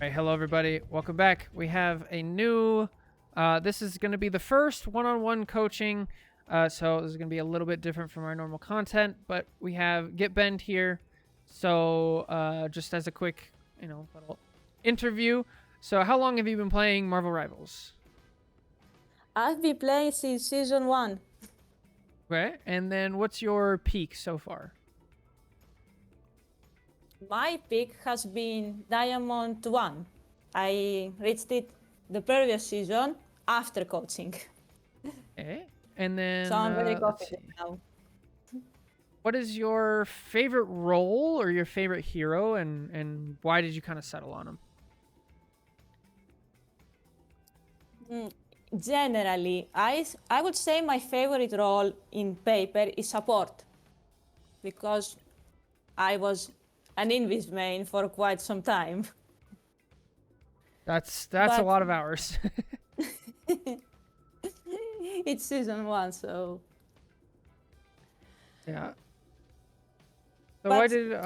All right, hello everybody. Welcome back. We have a new. This is going to be the first one-on-one coaching, so this is going to be a little bit different from our normal content. But we have Get Bend here, so just as a quick, little interview. So, how long have you been playing Marvel Rivals? I've been playing since season 1. Okay, and then what's your peak so far? My peak has been Diamond 1. I reached it the previous season after coaching. Okay, and then So I'm very let's see. confident now. What is your favorite role or your favorite hero, and why did you kind of settle on him? Generally, I would say my favorite role in paper is support. Because I was an Invis main for quite some time. That's a But lot of hours. it's season 1, so... Yeah. So why But did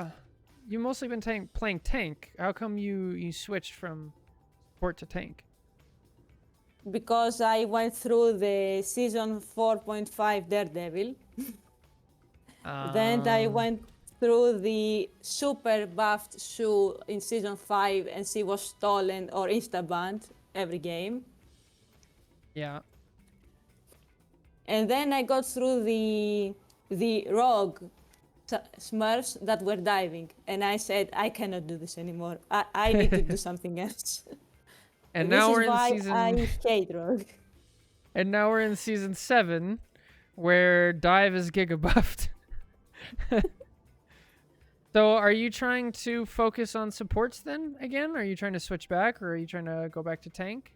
you mostly been playing tank? How come you switched from support to tank? because I went through the season 4.5 Daredevil, then I Um, went through the super buffed Shu in season 5 and she was stolen or insta-banned every game. yeah. And then I got through the rogue smurfs that were diving. And I said, I cannot do this anymore. I need to do something else. And This now is we're in why season I hate rogue. and now we're in season 7 where dive is giga buffed. So are you trying to focus on supports then again? Are you trying to switch back or are you trying to go back to tank?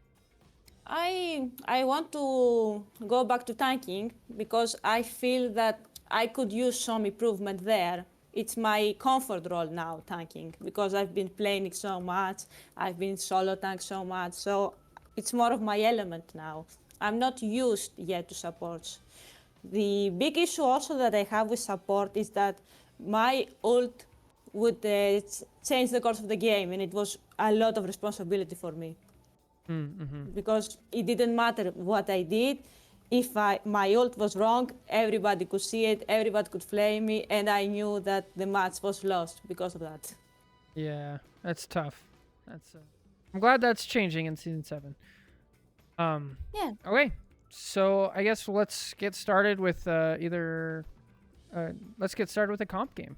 I want to go back to tanking because I feel that I could use some improvement there. It's my comfort role now, tanking, because I've been playing it so much. I've been solo tank so much, so it's more of my element now. I'm not used yet to supports. The big issue also that I have with support is that my ult would change the course of the game, and it was a lot of responsibility for me Mm-hmm. because it didn't matter what I did. If my ult was wrong, everybody could see it, everybody could flame me, and I knew that the match was lost because of that. Yeah, that's tough. That's I'm glad that's changing in season 7. Yeah, Okay. So I guess let's get started with let's get started with a comp game.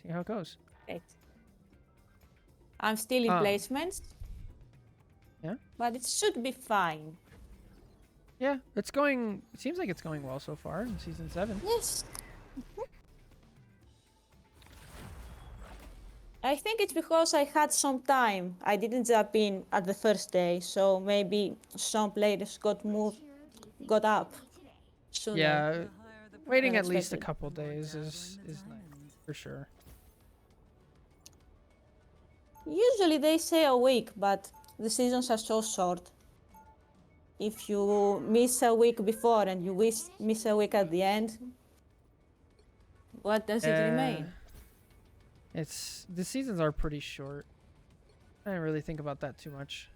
See how it goes. great. I'm still in Um, placements, yeah. but it should be fine. Yeah, it's going. It seems like it's going well so far in season 7. Yes. I think it's because I had some time. I didn't jump in at the first day, so maybe some players got up sooner Yeah, than waiting at least a expected. couple days is nice for sure. Usually they say a week, but the seasons are so short. If you miss a week before and you miss a week at the end, what does it remain? It's the seasons are pretty short. I didn't really think about that too much.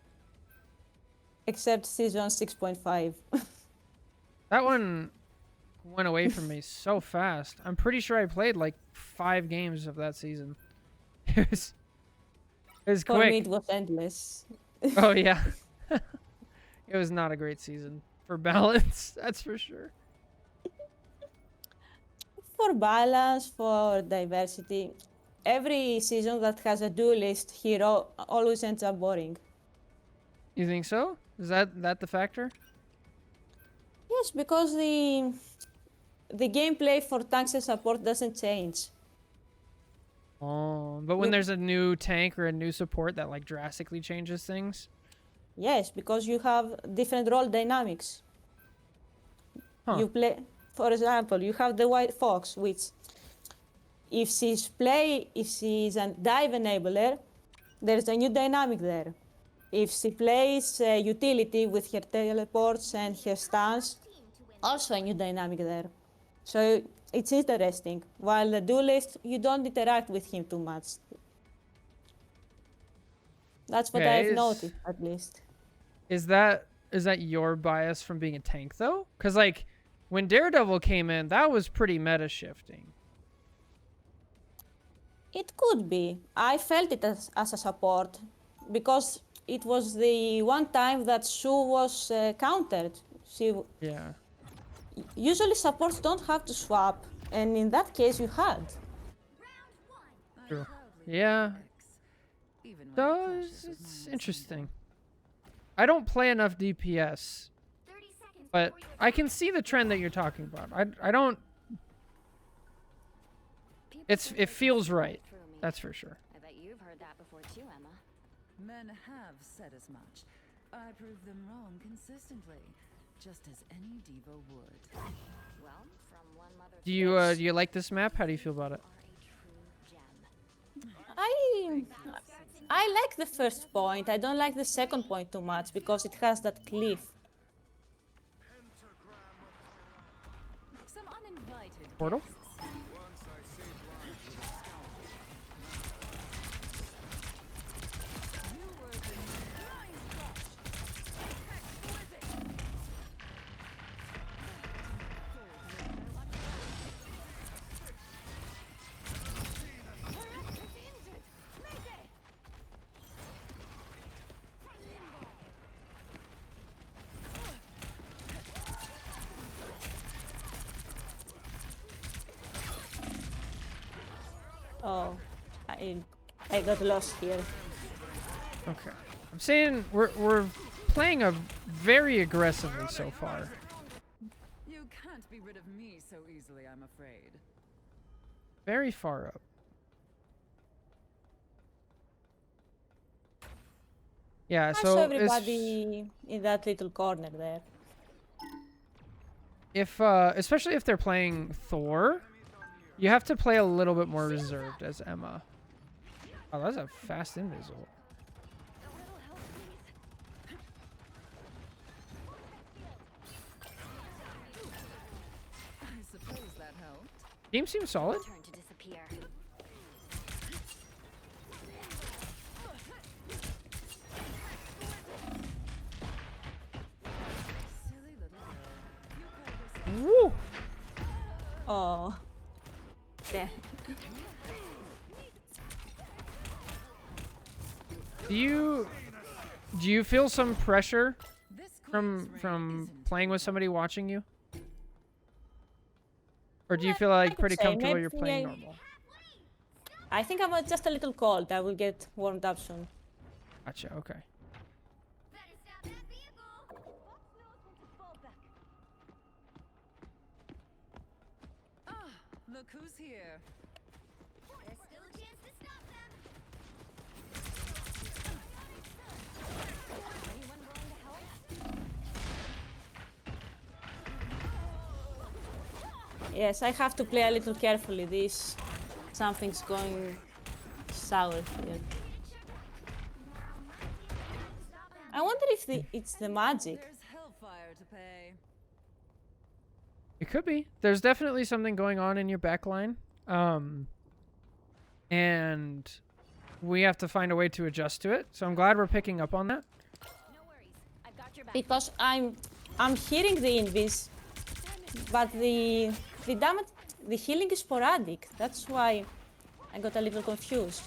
Except season 6.5. That one went away from me so fast. I'm pretty sure I played like 5 games of that season. It was For me, quick. it was endless. Oh yeah. It was not a great season for balance, that's for sure. For balance, for diversity, every season that has a duelist hero always ends up boring. You think so? Is that the factor? Yes, because the gameplay for tanks and support doesn't change. Oh, but when You there's a new tank or a new support that like drastically changes things. Yes, because you have different role dynamics. Huh. You play, for example, you have the white fox, which if she's a dive enabler, there's a new dynamic there. If she plays utility with her teleports and her stance, also a new dynamic there. So it's interesting. While the duelist, you don't interact with him too much. That's what Okay, I've noticed, at least. is that your bias from being a tank though? Because like when Daredevil came in, that was pretty meta shifting. It could be. I felt it as a support because it was the one time that Sue was countered. She Yeah. usually supports don't have to swap, and in that case you had. True. Yeah. So it's interesting. I don't play enough DPS, but I can see the trend that you're talking about. I don't. It feels right. That's for sure. I bet you've heard that before too, Emma. Men have said as much. I prove them wrong consistently, just as any diva would. Well, from one mother Do you like this map? How do you feel about it? are a true gem. I like the first point. I don't like the second point too much because it has that cliff. Some uninvited Portal? guests. Oh, I got lost here. Okay. I'm saying we're playing a very aggressively so far. You can't be rid of me so easily, I'm afraid. Very far up. Yeah, I so saw everybody in that little corner there. if especially if they're playing Thor, you have to play a little bit more reserved as Emma. Oh, that's a fast invisible. I suppose that helped. Team seems solid. Turn to disappear. Silly little girl. You call Woo! this Oh. There. Do you feel some pressure this from queen's reign isn't playing with over. somebody watching you? Or do you feel like could pretty say, comfortable you're maybe playing I- normal? I think I'm just a little cold. I will get warmed up soon. Gotcha, okay. Ah, look who's here. There's still a chance to stop them. Anyone willing to help? Yes, I have to play a little carefully. Something's going sour here. I wonder if it's the magic. There's hellfire to pay. It could be. There's definitely something going on in your backline. And we have to find a way to adjust to it. So I'm glad we're picking up on that. No worries. I've got your back. Because I'm hearing the invis, but the damage, the healing is sporadic. That's why I got a little confused.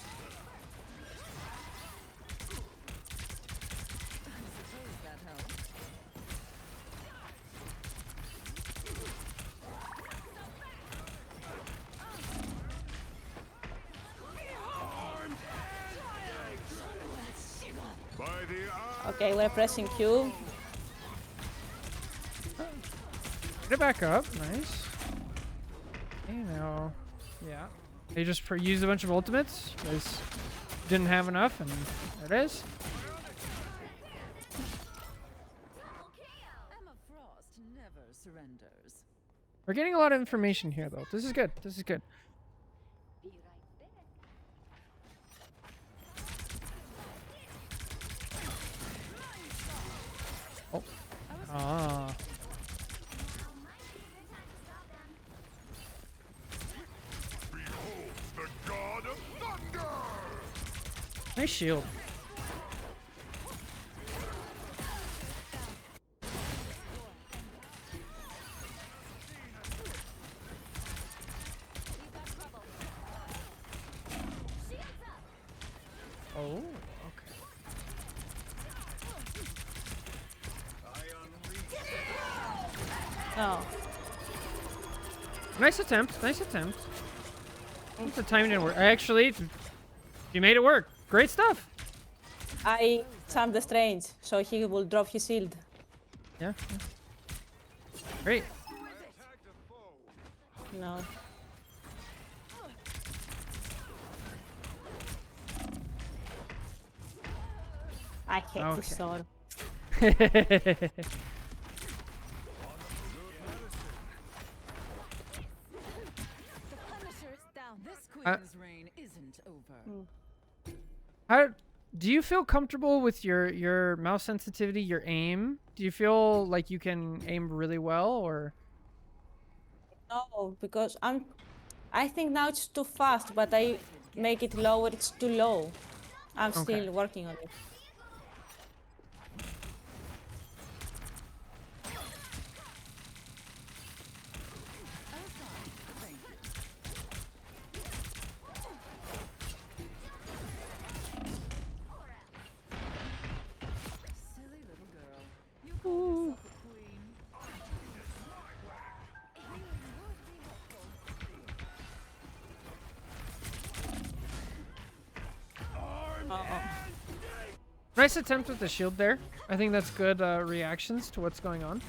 Suppose that helped. Okay, we're pressing Q. Get it back up. Nice. Okay, now. Yeah. They just used a bunch of ultimates. Because didn't have enough, and there it is. Emma Frost never surrenders. We're getting a lot of information here, though. This is good. This is good. Be right back. Oh. Ah. The god of thunder! Nice shield. Oh. Nice attempt. Nice attempt. The timing didn't work. Actually, you made it work. Great stuff. I charmed the strange, so he will drop his shield. Yeah. Great. No. I hate Okay. this sword. The Punisher's down. This Uh, queen's reign isn't over. How do you feel comfortable with your mouse sensitivity, your aim? Do you feel like you can aim really well, or? No, because I think now it's too fast, but I make it lower, it's too low. I'm Okay. still working on it. Silly little girl. You call yourself a queen. Uh-oh. Nice attempt with the shield there. I think that's good reactions to what's going on.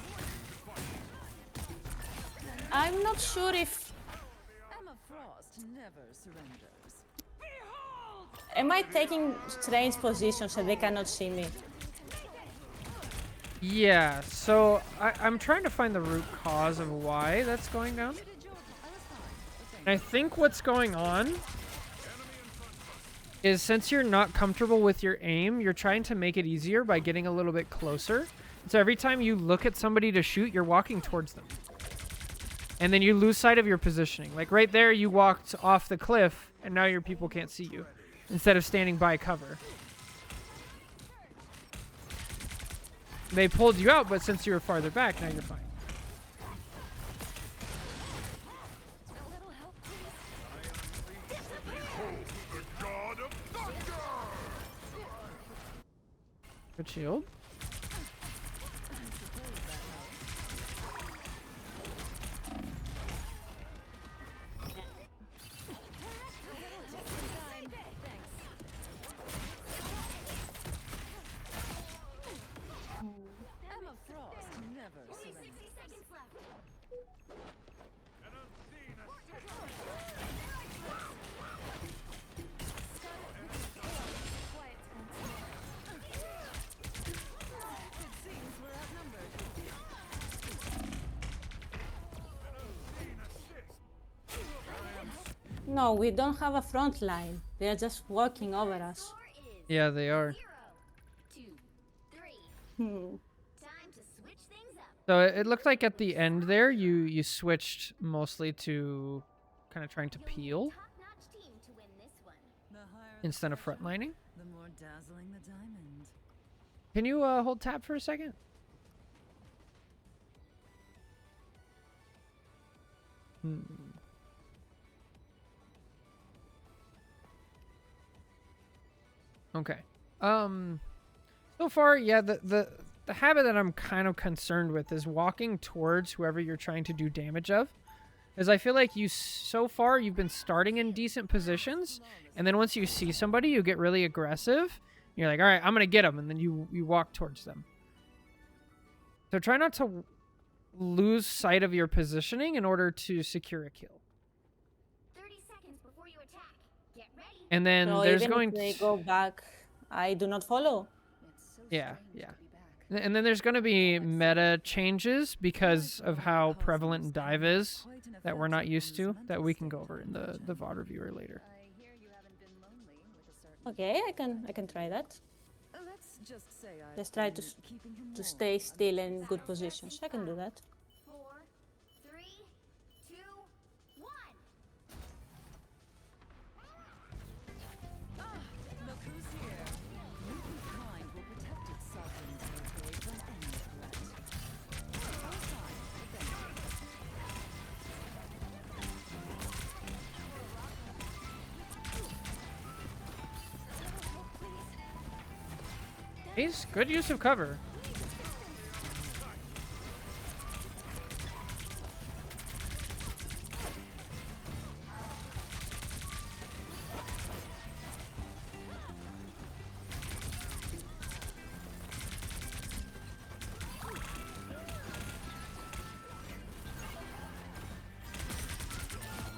I'm not sure if... Emma Frost never surrenders. Am I taking strange positions so they cannot see me? Yeah, so I'm trying to find the root cause of why that's going down. And I think what's going on is since you're not comfortable with your aim, you're trying to make it easier by getting a little bit closer. So every time you look at somebody to shoot, you're walking towards them. And then you lose sight of your positioning. Like right there, you walked off the cliff, and now your people can't see you, instead of standing by cover. They pulled you out, but since you were farther back, now you're fine. A little help, please. Good shield. Emma Frost never surrenders. 60 seconds left. It seems we're outnumbered. No, we don't have a front line. They are just walking over us. Score is Yeah, they are. 0, 2, 3. Hmm. Time to switch things up. So it looked like at the end there, you switched mostly to kind of trying to peel Top-notch team to win this one. The higher the instead of pressure, frontlining. the more dazzling the diamond. Can you hold tab for a second? Okay. So far, yeah, the habit that I'm kind of concerned with is walking towards whoever you're trying to do damage of. As I feel like so far you've been starting in decent positions, and then once you see somebody, you get really aggressive. You're like, all right, I'm gonna get them, and then you walk towards them. So try not to lose sight of your positioning in order to secure a kill. 30 seconds before you attack. Get ready. And then So there's even going if they to... go back, I do not follow. Yeah, yeah. And then there's going to be meta changes because of how prevalent dive is that we're not used to, that we can go over in the VOD reviewer later. I hear you haven't been lonely with a certain. Okay, I can try that. Let's just say I've Just try been to keeping him to warm. stay still in good positions. I can do that. 4, 3, 2, 1. Look who's here. Kind will protect its sovereign territory from any threat. Outside, He's good use of cover.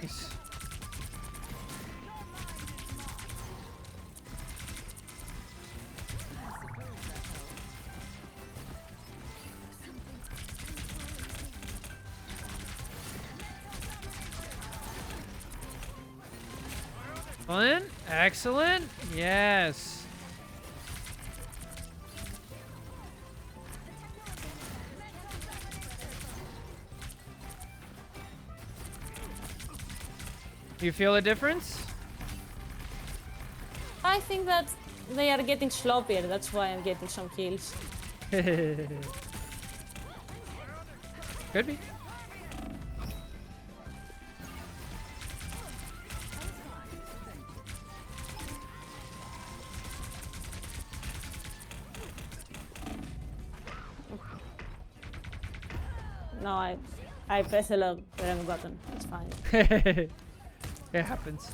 Nice. Excellent. Excellent. Yes. Do you feel a difference? I think that they are getting sloppier. That's why I'm getting some kills. Could be. No, I pressed the wrong button. It's fine. It happens.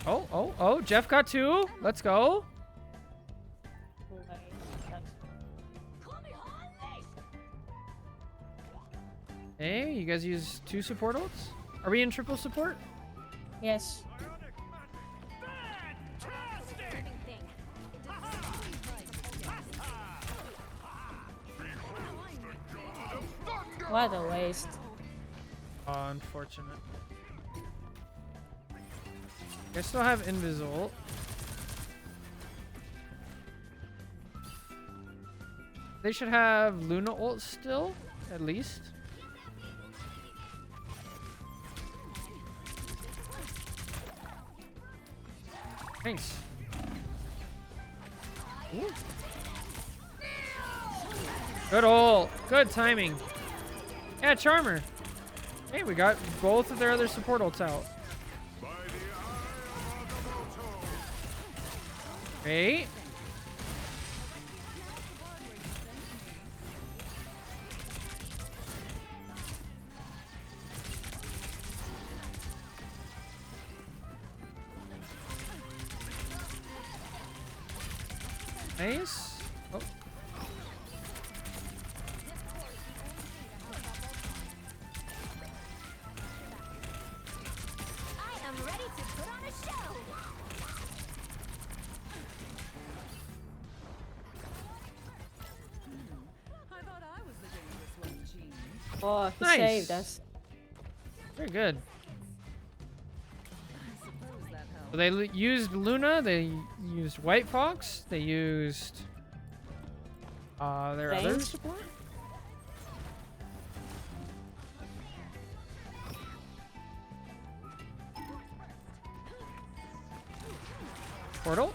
Oh, oh, oh, Jeff got 2. Let's go. Hey, you guys use 2 support ults? Are we in triple support? Yes. Living thing. What a waste. Oh, unfortunate. I still have Invis ult. They should have Luna ult still, at least. Thanks. Ooh. Good ult. Good timing. Yeah, Charmer. Hey, we got both of their other support ults out. Great. Nice. Oh. I am ready to put on a show. I thought I was the dangerous one, Gene. Oh, he Nice. saved us. Very good. I suppose that helped. So they used Luna, they used White Fox, they used their other Range? support. Portal.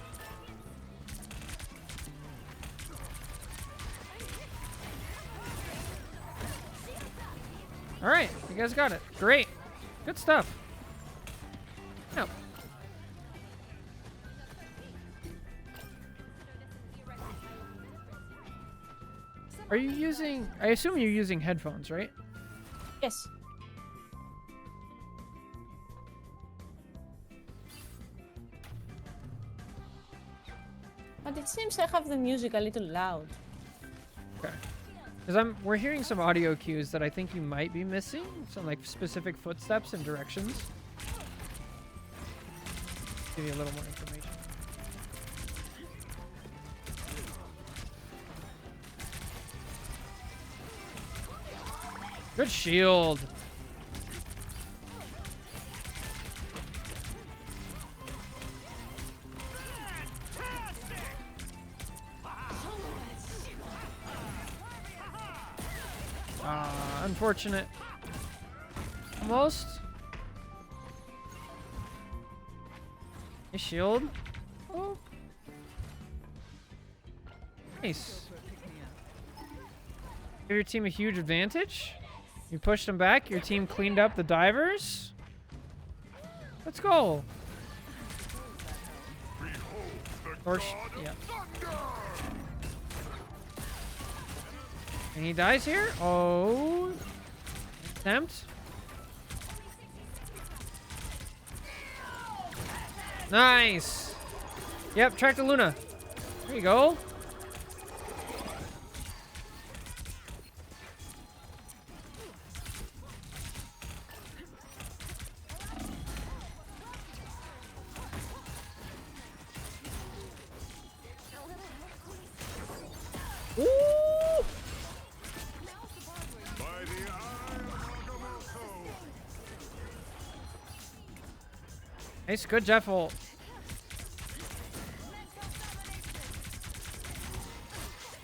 All right, you guys got it. Great. Good stuff. No. Are you using... I assume you're using headphones, right? Yes. But it seems I have the music a little loud. Okay. Because we're hearing some audio cues that I think you might be missing. Some like specific footsteps and directions. Give you a little more information. Good shield. Unfortunate. Almost. A shield. Oh. Nice. Give your team a huge advantage. You pushed them back. Your team cleaned up the divers. Let's go. Yeah. And he dies here. Oh. Attempt. Nice. Yep, track the Luna. There you go. Ooh! By the eye of Agamotto. Nice, good Jeff ult.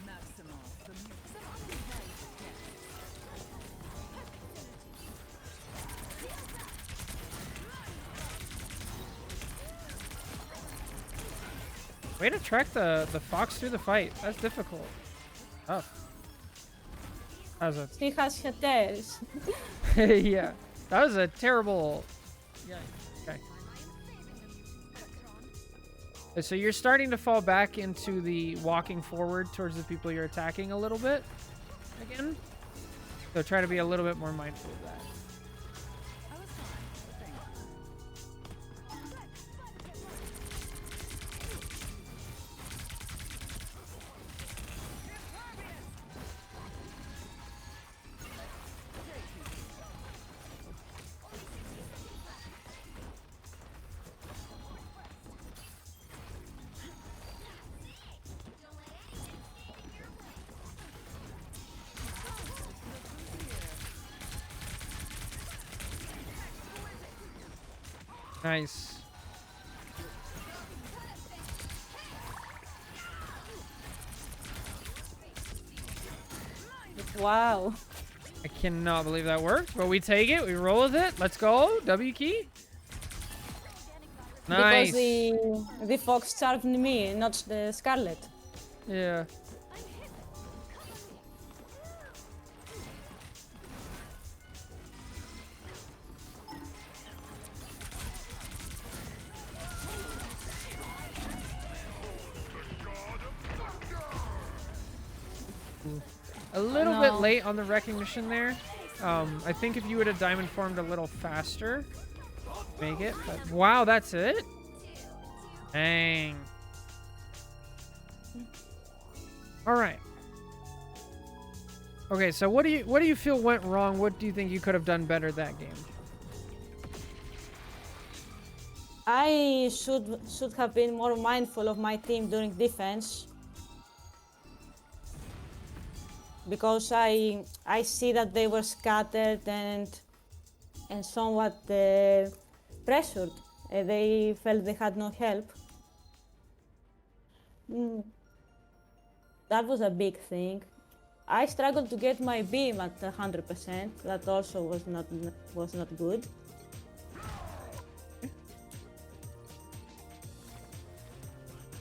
Maximal. The Way to track the fox through the fight. That's difficult. Tough. That was a She has her tails. yeah. That was a terrible. Yeah. Okay. So you're starting to fall back into the walking forward towards the people you're attacking a little bit again. So try to be a little bit more mindful of that. I was fine. Thank you. Nice. Wow. I cannot believe that worked, but we take it. We roll with it. Let's go. W key. Nice. Because the fox charmed me, not the Scarlet. Yeah. A little bit No. late on the recognition there. I think if you would have diamond formed a little faster, make it. But wow, that's it. Dang. All right. Okay, so what do you feel went wrong? What do you think you could have done better that game? I should have been more mindful of my team during defense. Because I see that they were scattered and somewhat pressured. They felt they had no help. That was a big thing. I struggled to get my beam at 100%. That also was not good.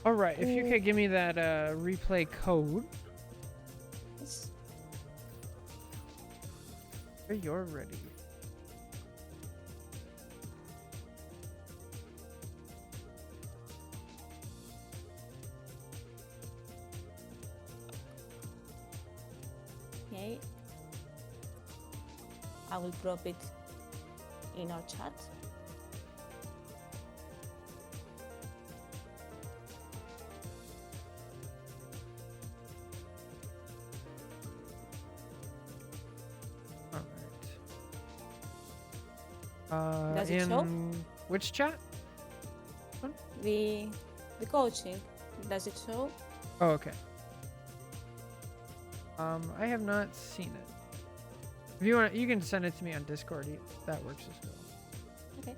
All right, if you could give me that replay code. You're ready. Okay. I will drop it in our chat. Does it show? In which chat? The coaching, does it show? Oh, okay. I have not seen it. If you want, you can send it to me on Discord. That works as well. Okay.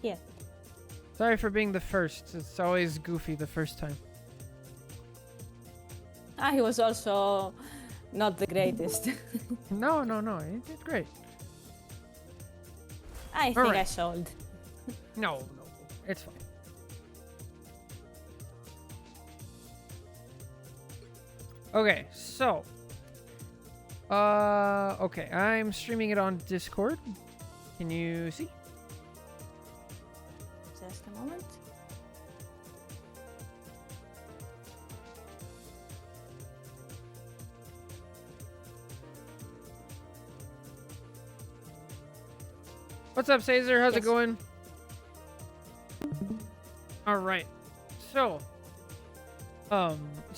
Yeah. Sorry for being the first. It's always goofy the first time. I was also not the greatest. No, you did great. I think Alright. I sold. No, it's fine. Okay, so okay, I'm streaming it on Discord. Can you see? Just a moment. What's up, Caesar? How's it Yes. going? All right. So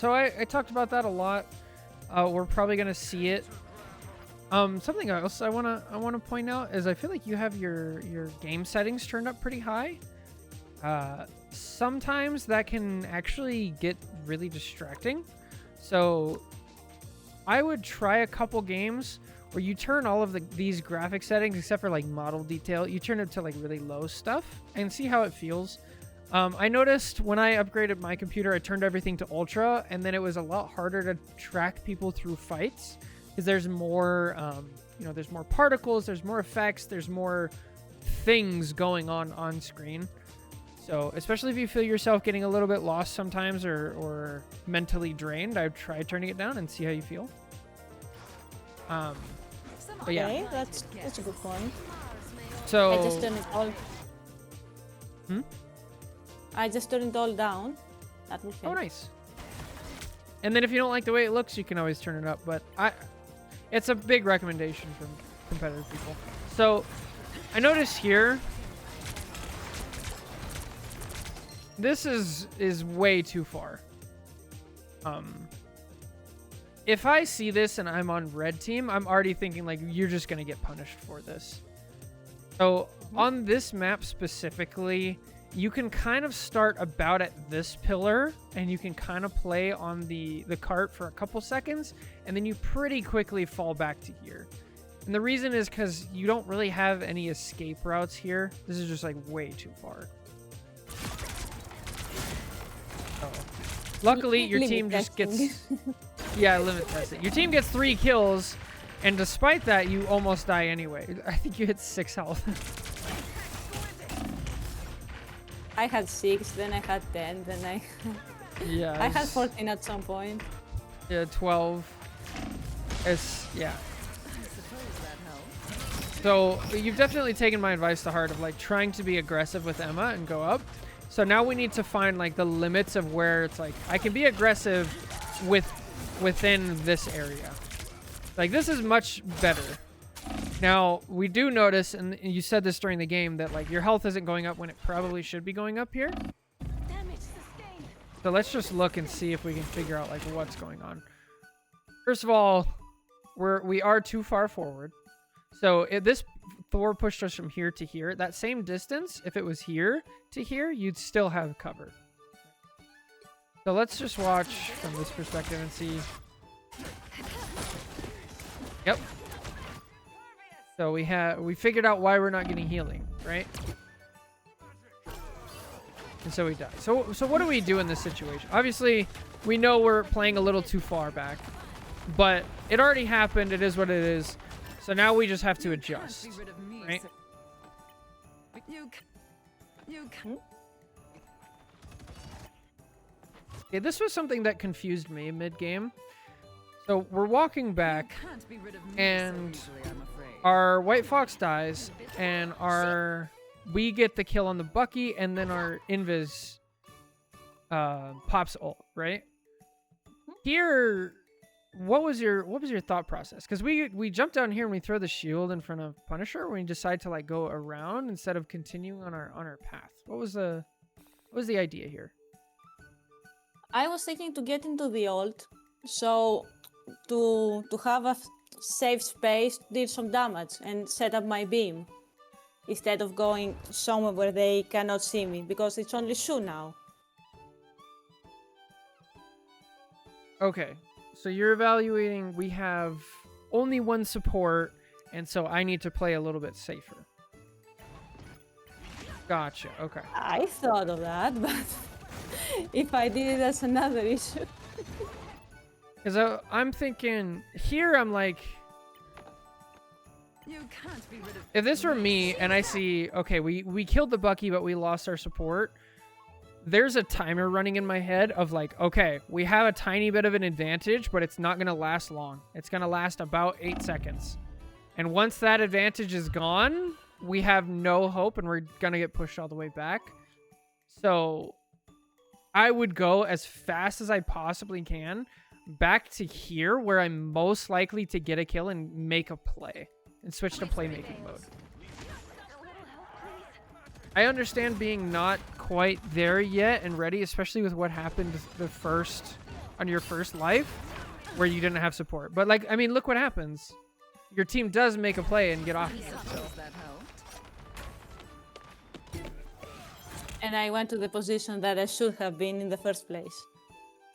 I talked about that a lot. We're probably gonna see it. Something else I wanna point out is I feel like you have your game settings turned up pretty high. sometimes that can actually get really distracting. So I would try a couple games where you turn all of these graphic settings, except for like model detail, you turn it to like really low stuff and see how it feels. I noticed when I upgraded my computer, I turned everything to ultra, and then it was a lot harder to track people through fights because there's more, there's more particles, there's more effects, there's more things going on screen. So especially if you feel yourself getting a little bit lost sometimes or mentally drained, I'd try turning it down and see how you feel. But yeah. Okay, that's a good point. So I just turned it all. I just turned it all down. That will help. Oh, nice. And then if you don't like the way it looks, you can always turn it up. But it's a big recommendation from competitive people. So I noticed here, this is way too far. If I see this and I'm on red team, I'm already thinking like you're just gonna get punished for this. So on this map specifically, you can kind of start about at this pillar and you can kind of play on the cart for a couple seconds, and then you pretty quickly fall back to here. And the reason is because you don't really have any escape routes here. This is just like way too far. So, luckily, your team just gets... Yeah, limit test it. Your team gets 3 kills, and despite that, you almost die anyway. I think you hit 6 health. I had 6, then I had 10, then Yeah. I had 14 at some point. Yeah, 12. Yeah. So you've definitely taken my advice to heart of like trying to be aggressive with Emma and go up. So now we need to find like the limits of where it's like I can be aggressive within this area. Like this is much better. Now we do notice, and you said this during the game, that like your health isn't going up when it probably should be going up here. So let's just look and see if we can figure out like what's going on. First of all, we are too far forward. So if this Thor pushed us from here to here, that same distance, if it was here to here, you'd still have cover. So let's just watch from this perspective and see. Yep. So we figured out why we're not getting healing, right? And so we die. So what do we do in this situation? Obviously, we know we're playing a little too far back, but it already happened. It is what it is. So now we just have to adjust, right? Okay, this was something that confused me mid-game. So we're walking back, and our White Fox dies, and we get the kill on the Bucky, and then our Invis pops ult, right? Here, what was your thought process? Because we jump down here and we throw the shield in front of Punisher, when we decide to like go around instead of continuing on our path. What was the idea here? I was thinking to get into the ult, so to have a safe space to deal some damage and set up my beam instead of going somewhere where they cannot see me, because it's only Shu now. Okay, so you're evaluating, we have only one support, and so I need to play a little bit safer. Gotcha, okay. I thought of that, but if I did it, that's another issue. Because I'm thinking, here I'm like, if this were me and I see, okay, we killed the Bucky, but we lost our support, there's a timer running in my head of like, okay, we have a tiny bit of an advantage, but it's not going to last long. It's going to last about 8 seconds. And once that advantage is gone, we have no hope and we're going to get pushed all the way back. So I would go as fast as I possibly can back to here where I'm most likely to get a kill and make a play and switch to playmaking mode. I understand being not quite there yet and ready, especially with what happened on your first life where you didn't have support. But like, I mean, look what happens. Your team does make a play and get off of it. So. And and I went to the position that I should have been in the first place.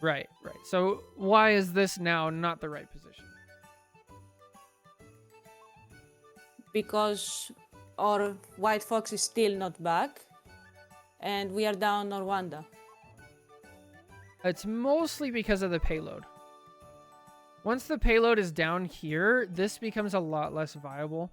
Right, right. So why is this now not the right position? Because our White Fox is still not back, and we are down Norwanda. It's mostly because of the payload. Once the payload is down here, this becomes a lot less viable.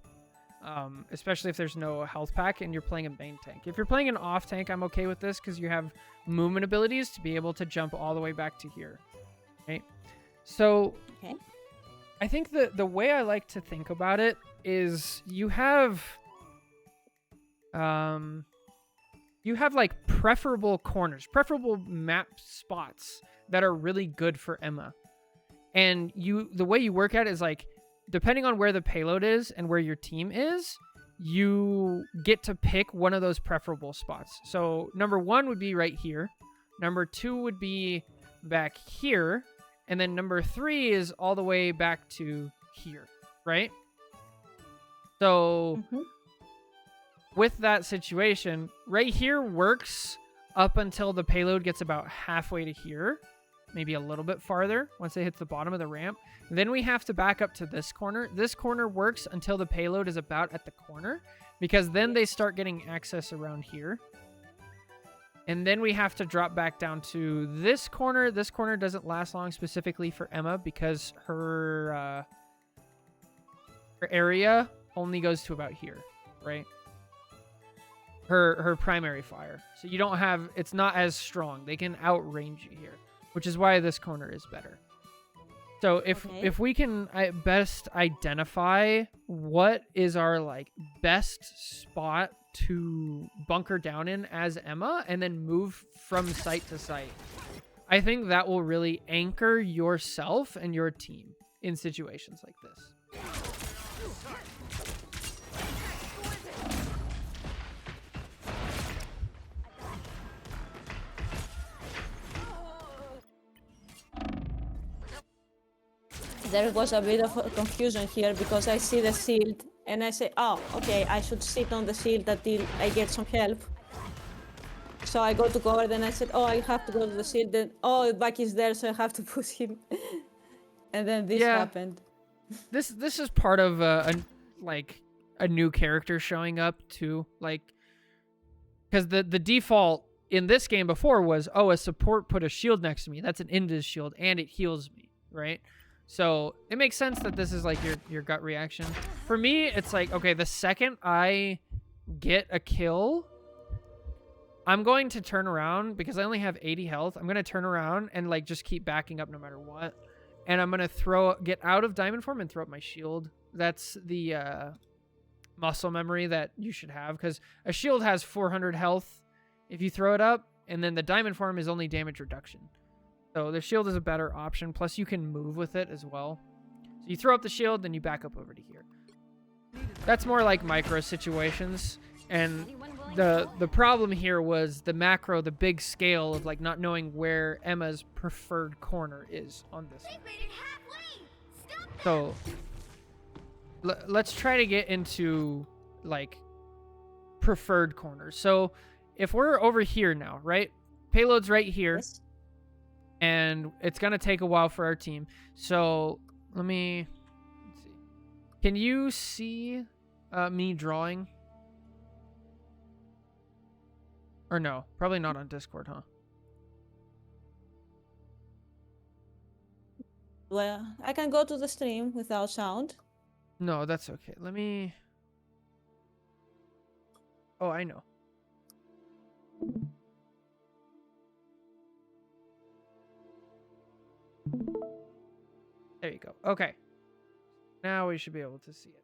Especially if there's no health pack and you're playing a main tank. If you're playing an off tank, I'm okay with this because you have movement abilities to be able to jump all the way back to here. Okay. So Okay. I think the way I like to think about it is you have like preferable corners, preferable map spots that are really good for Emma. And the way you work at it is like, depending on where the payload is and where your team is, you get to pick one of those preferable spots. So number 1 would be right here. Number 2 would be back here. And then number 3 is all the way back to here, right? So with that situation, right here works up until the payload gets about halfway to here. Maybe a little bit farther once it hits the bottom of the ramp. Then we have to back up to this corner. This corner works until the payload is about at the corner, because then they start getting access around here. And then we have to drop back down to this corner. This corner doesn't last long specifically for Emma because her area only goes to about here, right? Her primary fire. So you don't have, it's not as strong. They can outrange you here, which is why this corner is better. So if we can best identify what is our like best spot to bunker down in as Emma and then move from site to site, I think that will really anchor yourself and your team in situations like this. There was a bit of confusion here because I see the shield and I say, oh, okay, I should sit on the shield until I get some help. So I go to cover, then I said, oh, I have to go to the shield. Then, oh, Buck is there, so I have to push him. And then this happened. This is part of a new character showing up too, like, because the default in this game before was, oh, a support put a shield next to me. That's an Indus shield and it heals me, right? So it makes sense that this is like your gut reaction. For me, it's like, okay, the second I get a kill, I'm going to turn around because I only have 80 health. I'm going to turn around and like just keep backing up no matter what. And I'm going to get out of diamond form and throw up my shield. That's the muscle memory that you should have, because a shield has 400 health if you throw it up, and then the diamond form is only damage reduction. So the shield is a better option. Plus, you can move with it as well. So you throw up the shield, then you back up over to here. That's more like micro situations. And the problem here was the macro, the big scale of like not knowing where Emma's preferred corner is on this. They made it halfway. Stop that. So let's try to get into like preferred corners. So if we're over here now, right? Payload's right here. Yes. And it's going to take a while for our team. So let's see. Can you see me drawing? Or no, probably not on Discord, huh? Well, I can go to the stream without sound. No, that's okay. Let me... Oh, I know. There you go. Okay. Now we should be able to see it.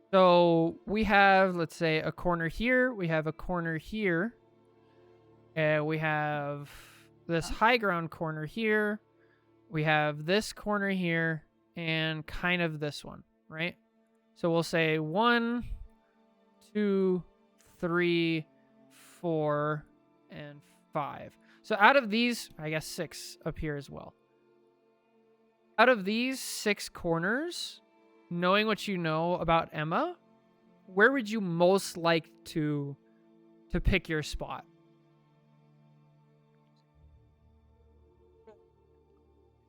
So we have, let's say, a corner here. We have a corner here. And we have this high ground corner here. We have this corner here. And kind of this one, right? So we'll say 1, 2, 3, 4, and 5. So out of these, I guess 6 up here as well. Out of these 6 corners, knowing what you know about Emma, where would you most like to pick your spot?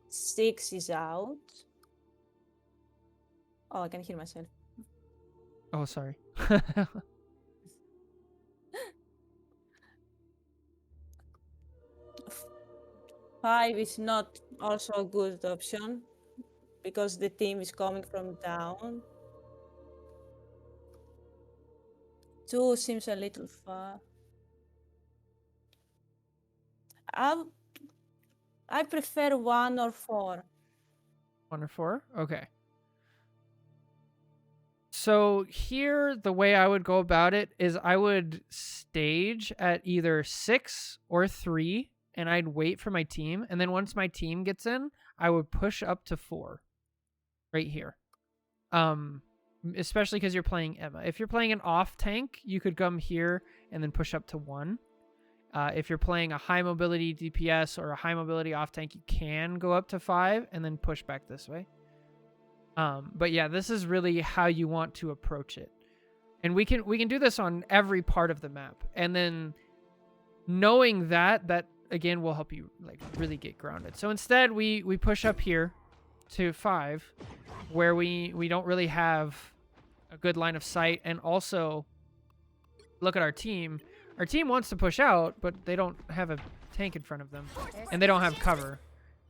Six is out. Oh, I can hear myself. Oh, sorry. Five is not also a good option because the team is coming from down. Two seems a little far. I prefer 1 or 4. 1 or 4? Okay. So here, the way I would go about it is I would stage at either 6 or 3, and I'd wait for my team. And then once my team gets in, I would push up to 4 right here. Especially because you're playing Emma. If you're playing an off tank, you could come here and then push up to 1. If you're playing a high mobility DPS or a high mobility off tank, you can go up to 5 and then push back this way. But yeah, this is really how you want to approach it. And we can do this on every part of the map. And then knowing that again will help you like really get grounded. So instead we push up here to 5 where we don't really have a good line of sight. And also look at our team. Our team wants to push out, but they don't have a tank in front of them and they don't have cover.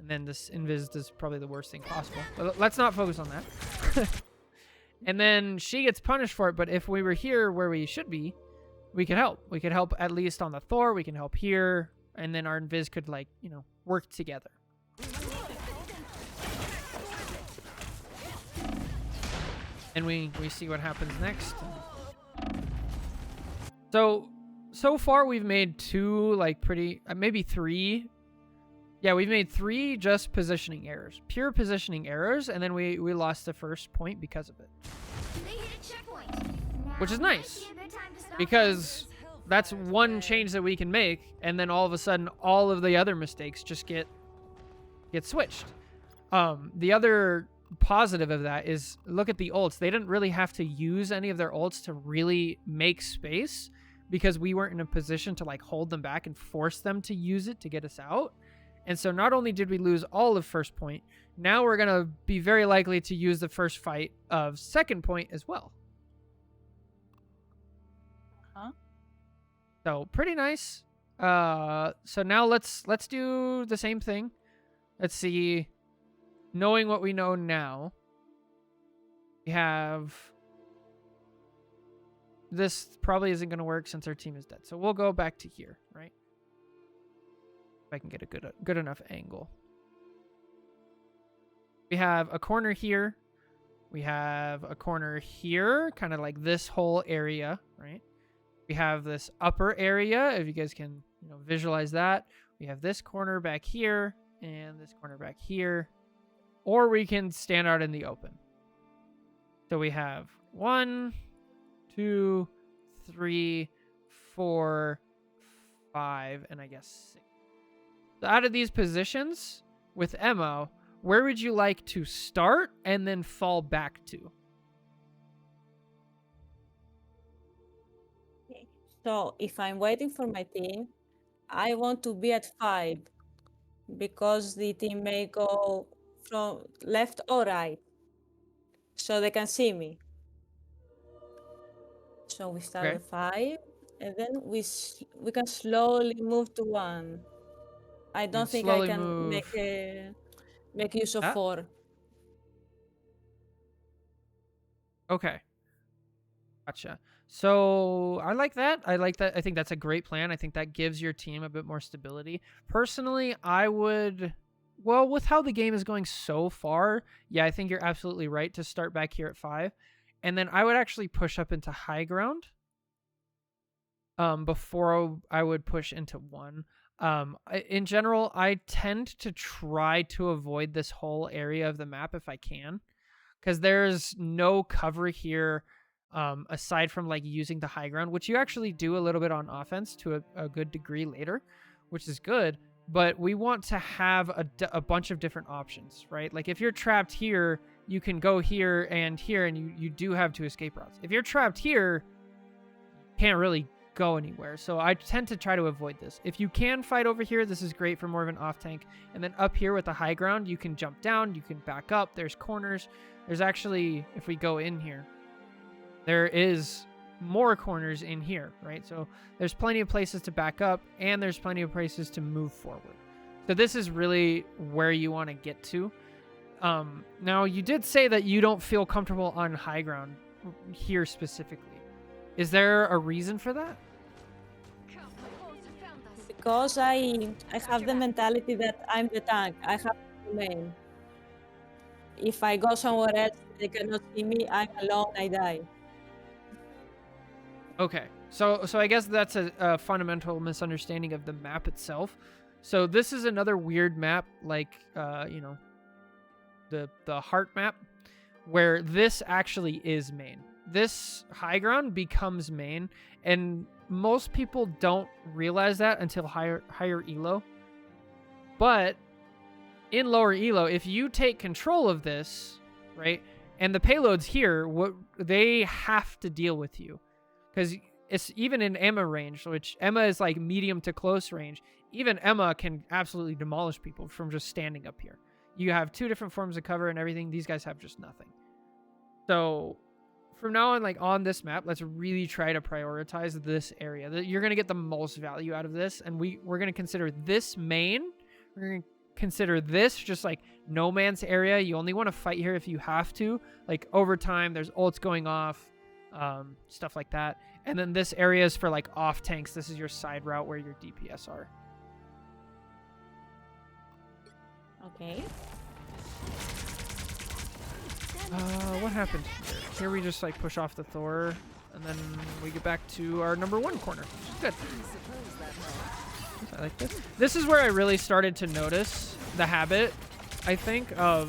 And then this invis is probably the worst thing possible. But let's not focus on that. And then she gets punished for it. But if we were here where we should be, we could help. We could help at least on the Thor. We can help here. And then our invis could, like, you know, work together. And we see what happens next. So far we've made 2, like, pretty, maybe 3. Yeah, we've made 3 just positioning errors. Pure positioning errors, and then we lost the first point because of it. They hit a checkpoint. Which is Now might nice, be a good time to stop. because that's one change that we can make, and then all of a sudden, all of the other mistakes just get switched. The other positive of that is, look at the ults. They didn't really have to use any of their ults to really make space, because we weren't in a position to, like, hold them back and force them to use it to get us out. And so not only did we lose all of first point, now we're going to be very likely to use the first fight of second point as well. Huh? So pretty nice. So now let's do the same thing. Let's see. Knowing what we know now, we have... This probably isn't going to work since our team is dead. So we'll go back to here, right? If I can get a good enough angle. We have a corner here. We have a corner here, kind of like this whole area, right? We have this upper area, if you guys can, you know, visualize that. We have this corner back here and this corner back here. Or we can stand out in the open. So we have 1, 2, 3, 4, 5, and I guess 6. So out of these positions with Emma, where would you like to start and then fall back to? So if I'm waiting for my team, I want to be at 5 because the team may go from left or right so they can see me. So we start Okay. at 5 and then we can slowly move to 1. I don't think I slowly can move. make use of Ah. 4. Okay. Gotcha. So I like that. I like that. I think that's a great plan. I think that gives your team a bit more stability. Personally, I would... Well, with how the game is going so far, yeah, I think you're absolutely right to start back here at 5. And then I would actually push up into high ground before I would push into 1. In general, I tend to try to avoid this whole area of the map if I can, because there's no cover here aside from, like, using the high ground, which you actually do a little bit on offense to a good degree later, which is good. But we want to have a bunch of different options, right? Like, if you're trapped here, you can go here, and you do have 2 escape routes. If you're trapped here, you can't really go anywhere. So I tend to try to avoid this. If you can fight over here, this is great for more of an off tank. And then up here with the high ground, you can jump down, you can back up. There's corners. There's actually, if we go in here, there is more corners in here, right? So there's plenty of places to back up, and there's plenty of places to move forward. So this is really where you want to get to. Now, you did say that you don't feel comfortable on high ground here specifically. Is there a reason for that? Because I have the mentality that I'm the tank. I have the main. If I go somewhere else, they cannot see me. I'm alone. I die. Okay, so I guess that's a fundamental misunderstanding of the map itself. So this is another weird map, like you know, the heart map, where this actually is main. This high ground becomes main, and most people don't realize that until higher elo. But in lower elo, if you take control of this, right, and the payloads here, they have to deal with you. Because it's even in Emma range, which Emma is like medium to close range. Even Emma can absolutely demolish people from just standing up here. You have 2 different forms of cover and everything. These guys have just nothing. So from now on, like on this map, let's really try to prioritize this area. You're going to get the most value out of this. And we're going to consider this main. We're going to consider this just like no man's area. You only want to fight here if you have to. Like over time, there's ults going off. Stuff like that. And then this area is for like off tanks. This is your side route where your DPS are. Okay. What happened here? Here we just like push off the Thor, and then we get back to our number 1 corner. Good. I like this. This is where I really started to notice the habit, I think, of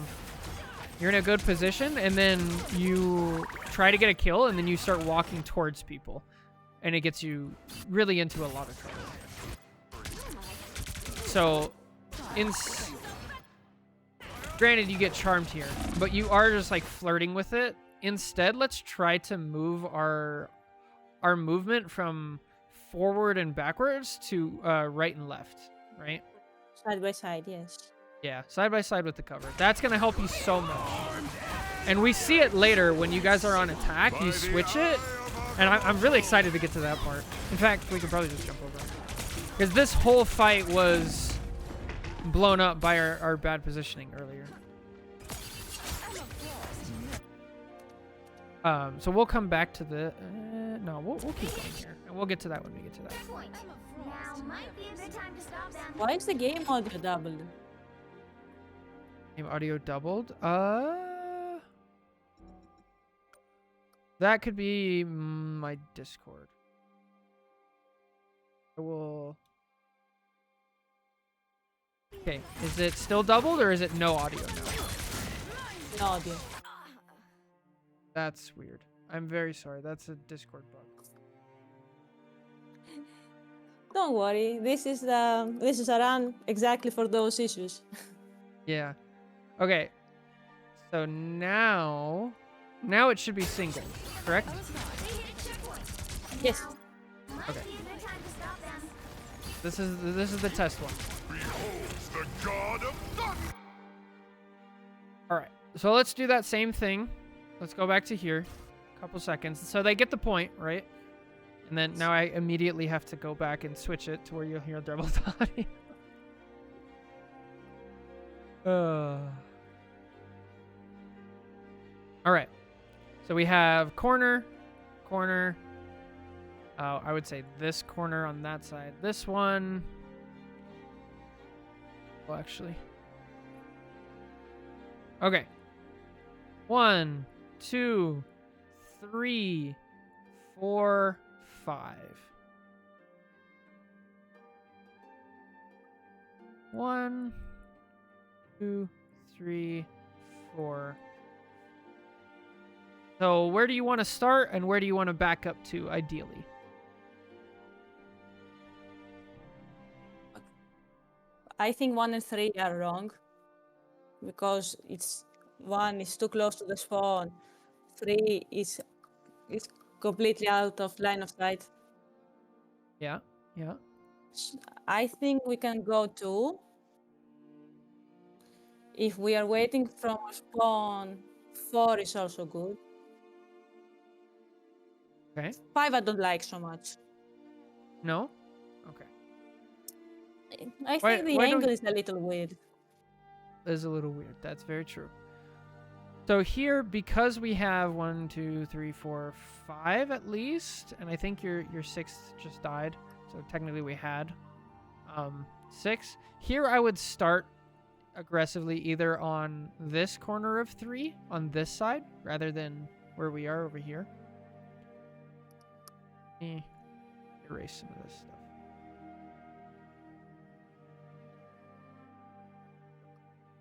you're in a good position, and then you try to get a kill, and then you start walking towards people. And it gets you really into a lot of trouble. So, granted, you get charmed here, but you are just like flirting with it. Instead, let's try to move our movement from forward and backwards to right and left, right? Side by side, yes. Yeah, side by side with the cover. That's going to help you so much. And we see it later when you guys are on attack. You switch it. And I'm really excited to get to that part. In fact, we could probably just jump over it. Because this whole fight was blown up by our bad positioning earlier. So we'll come back to the... no, we'll keep going here. And we'll get to that when we get to that. Point. Now might be a good time to stop them. Why is the game audio doubled? Game audio doubled. That could be my Discord. I will... Okay, is it still doubled or is it no audio now? No audio. That's weird. I'm very sorry. That's a Discord bug. Don't worry. This is a run exactly for those issues. Yeah. Okay. So now it should be single, correct? They hit a checkpoint. Yes. Might Okay. be a good time to stop them. This is the test one. Beholds the god of thunder! All right. So let's do that same thing. Let's go back to here. A couple seconds. So they get the point, right? And then now I immediately have to go back and switch it to where you'll hear double audio. All right. So we have corner. I would say this corner on that side. This one. Well, actually. Okay. 1, 2, 3, 4, 5. 1, 2, 3, 4. So where do you want to start and where do you want to back up to, ideally? I think 1 and 3 are wrong because it's 1 is too close to the spawn. 3 is completely out of line of sight. Yeah, yeah. I think we can go 2. If we are waiting from a spawn, 4 is also good. Okay. 5 I don't like so much. No? Okay. I Why- think the why don't- angle is a little weird. Is a little weird. That's very true. So here, because we have 1, 2, 3, 4, 5 at least, and I think your sixth just died. So technically we had 6. Here I would start aggressively either on this corner of 3 on this side rather than where we are over here. Let me erase some of this stuff.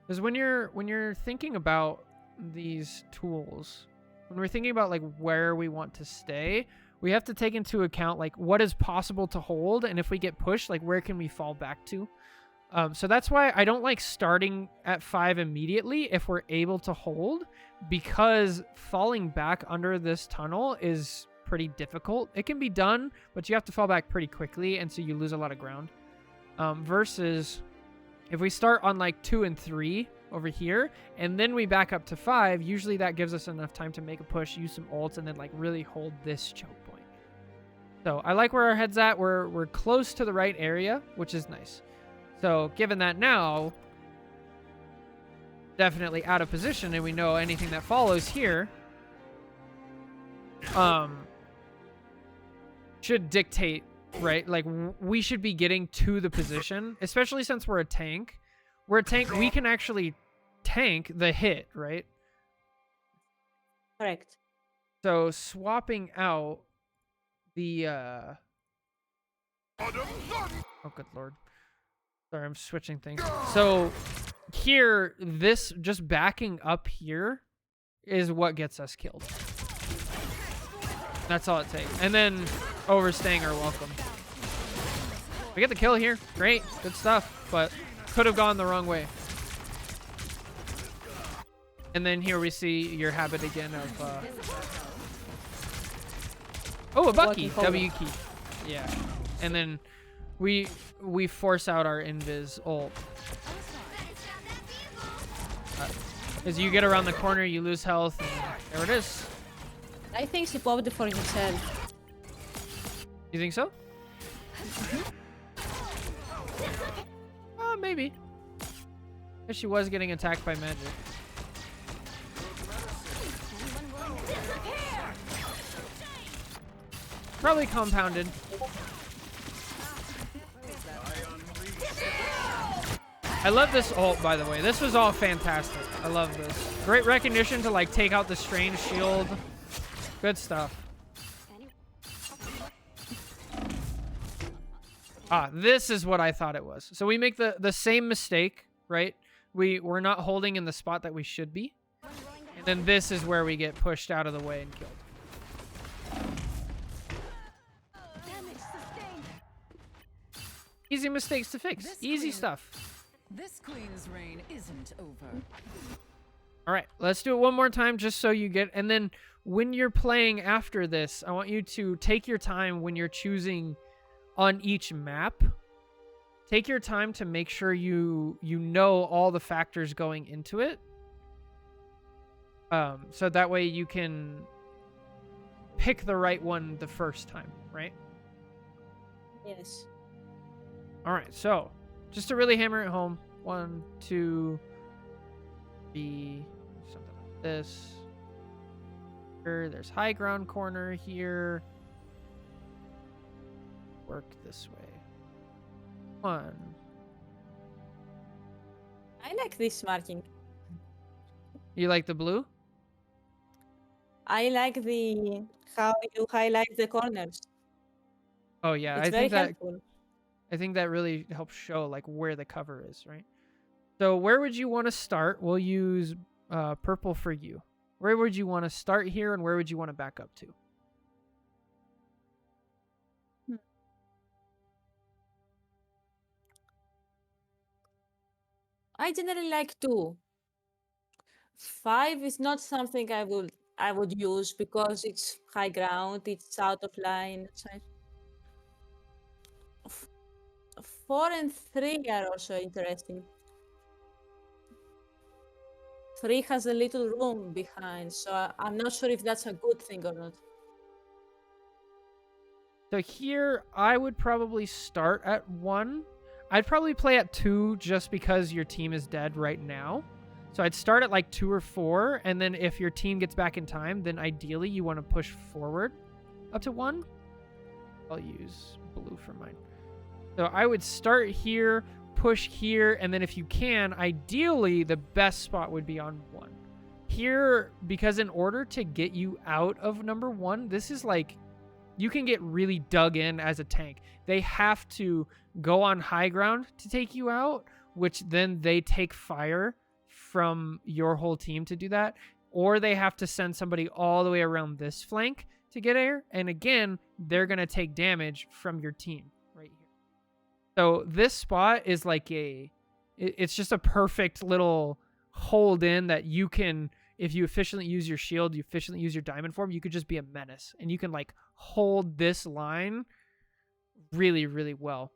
Because when you're thinking about these tools, when we're thinking about like where we want to stay, we have to take into account like what is possible to hold, and if we get pushed, like where can we fall back to. So that's why I don't like starting at 5 immediately if we're able to hold, because falling back under this tunnel is pretty difficult. It can be done, but you have to fall back pretty quickly, and so you lose a lot of ground. Versus if we start on like 2 and 3 over here, and then we back up to 5, usually that gives us enough time to make a push, use some ults, and then like really hold this choke point. So I like where our head's at. We're close to the right area, which is nice. So given that now, definitely out of position, and we know anything that follows here should dictate, right? Like we should be getting to the position, especially since we're a tank. We're a tank, we can actually tank the hit, right? Correct. So swapping out the God of thunder! oh good lord. Sorry, I'm switching things. So here, this just backing up here is what gets us killed. That's all it takes. And then overstaying our welcome. We get the kill here. Great. Good stuff. But could have gone the wrong way. And then here we see your habit again of... Oh, a Bucky. Walking forward. W key. Yeah. And then we force out our invis ult. As you get around the corner, you lose health. And there it is. I think she popped it for himself. You think so? Maybe. If she was getting attacked by magic. Probably compounded. I love this ult, by the way. This was all fantastic. I love this. Great recognition to like take out the strange shield. Good stuff. This is what I thought it was. So we make the same mistake, right? We're not holding in the spot that we should be. And then this is where we get pushed out of the way and killed. Easy mistakes to fix. This Easy queen- stuff. This queen's reign isn't over. All right, let's do it one more time just so you get... And then when you're playing after this, I want you to take your time when you're choosing on each map. Take your time to make sure you know all the factors going into it. So that way you can pick the right one the first time, right? Yes. All right, so just to really hammer it home, 1, 2, 3, something like this. Here, there's high ground corner here. Work this way. 1. I like this marking. You like the blue? I like the how you highlight the corners. Oh yeah, It's I very think that helpful. I think that really helps show like where the cover is, right? So where would you want to start? We'll use purple for you. Where would you want to start here, and where would you want to back up to? I generally like 2. 5 is not something I would use because it's high ground, it's out of line. 4 and 3 are also interesting. 3 has a little room behind, so I'm not sure if that's a good thing or not. So here, I would probably start at 1. I'd probably play at 2 just because your team is dead right now. So I'd start at like 2 or 4, and then if your team gets back in time, then ideally you want to push forward up to 1. I'll use blue for mine. So I would start here, push here, and then if you can, ideally the best spot would be on 1. Here, because in order to get you out of number 1, this is like, you can get really dug in as a tank. They have to go on high ground to take you out, which then they take fire from your whole team to do that, or they have to send somebody all the way around this flank to get air, and again, they're going to take damage from your team right here. So this spot is like it's just a perfect little hold in that you can, if you efficiently use your shield, you efficiently use your diamond form, you could just be a menace, and you can like hold this line really, really well.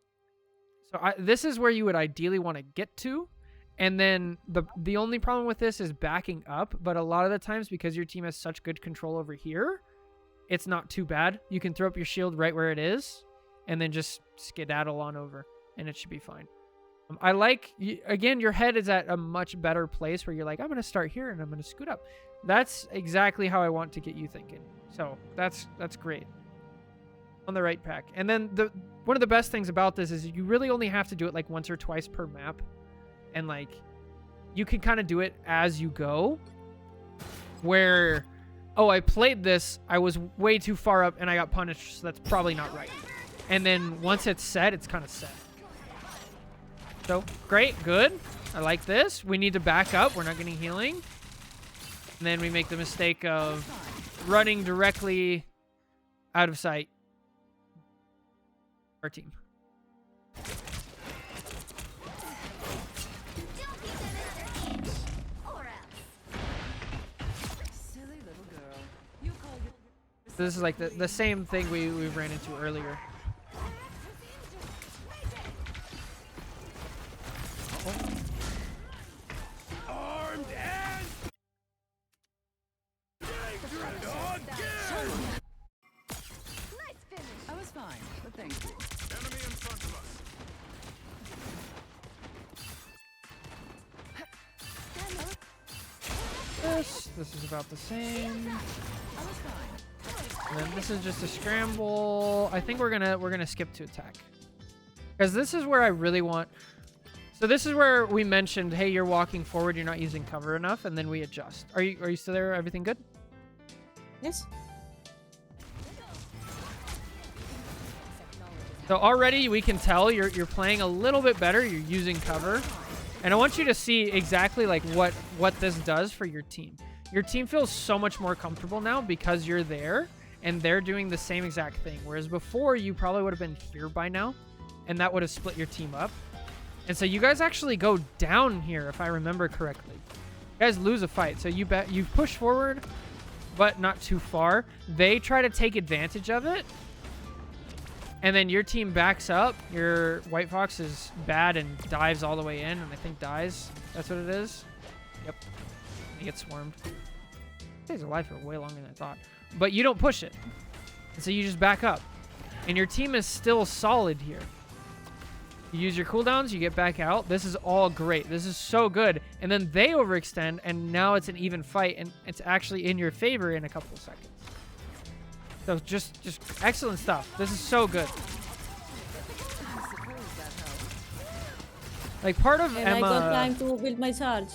So this is where you would ideally want to get to. And then the only problem with this is backing up, but a lot of the times because your team has such good control over here, it's not too bad. You can throw up your shield right where it is and then just skedaddle on over and it should be fine. I like, again, your head is at a much better place where you're like, I'm going to start here and I'm going to scoot up. That's exactly how I want to get you thinking. So that's great. On the right pack. And then one of the best things about this is you really only have to do it like once or twice per map. And like, you can kind of do it as you go. Where, oh, I played this, I was way too far up and I got punished, so that's probably not right. And then once it's set, it's kind of set. So, great, good. I like this. We need to back up. We're not getting healing. And then we make the mistake of running directly out of sight. Our team. Silly little girl. You call your So this is like the same thing we ran into earlier. Armed and dangerous again! Nice finish. I was fine, but thank you. Enemy in front of us. This is about the same. I was fine. And then this is just a scramble. I think we're gonna skip to attack. Because this is where I really want. So this is where we mentioned, hey, you're walking forward, you're not using cover enough, and then we adjust. Are you still there? Everything good? Yes? So already we can tell you're playing a little bit better. You're using cover. And I want you to see exactly like what this does for your team. Your team feels so much more comfortable now because you're there and they're doing the same exact thing. Whereas before you probably would have been here by now and that would have split your team up. And so you guys actually go down here if I remember correctly. You guys lose a fight. So you push forward, but not too far. They try to take advantage of it. And then your team backs up. Your White Fox is bad and dives all the way in, and I think dies. That's what it is. Yep. He gets swarmed. Stays alive for way longer than I thought. But you don't push it. And so you just back up. And your team is still solid here. You use your cooldowns, you get back out. This is all great. This is so good. And then they overextend, and now it's an even fight, and it's actually in your favor in a couple of seconds. So just excellent stuff. This is so good. I suppose that helps. Like part of And Emma. I got time to build my charge.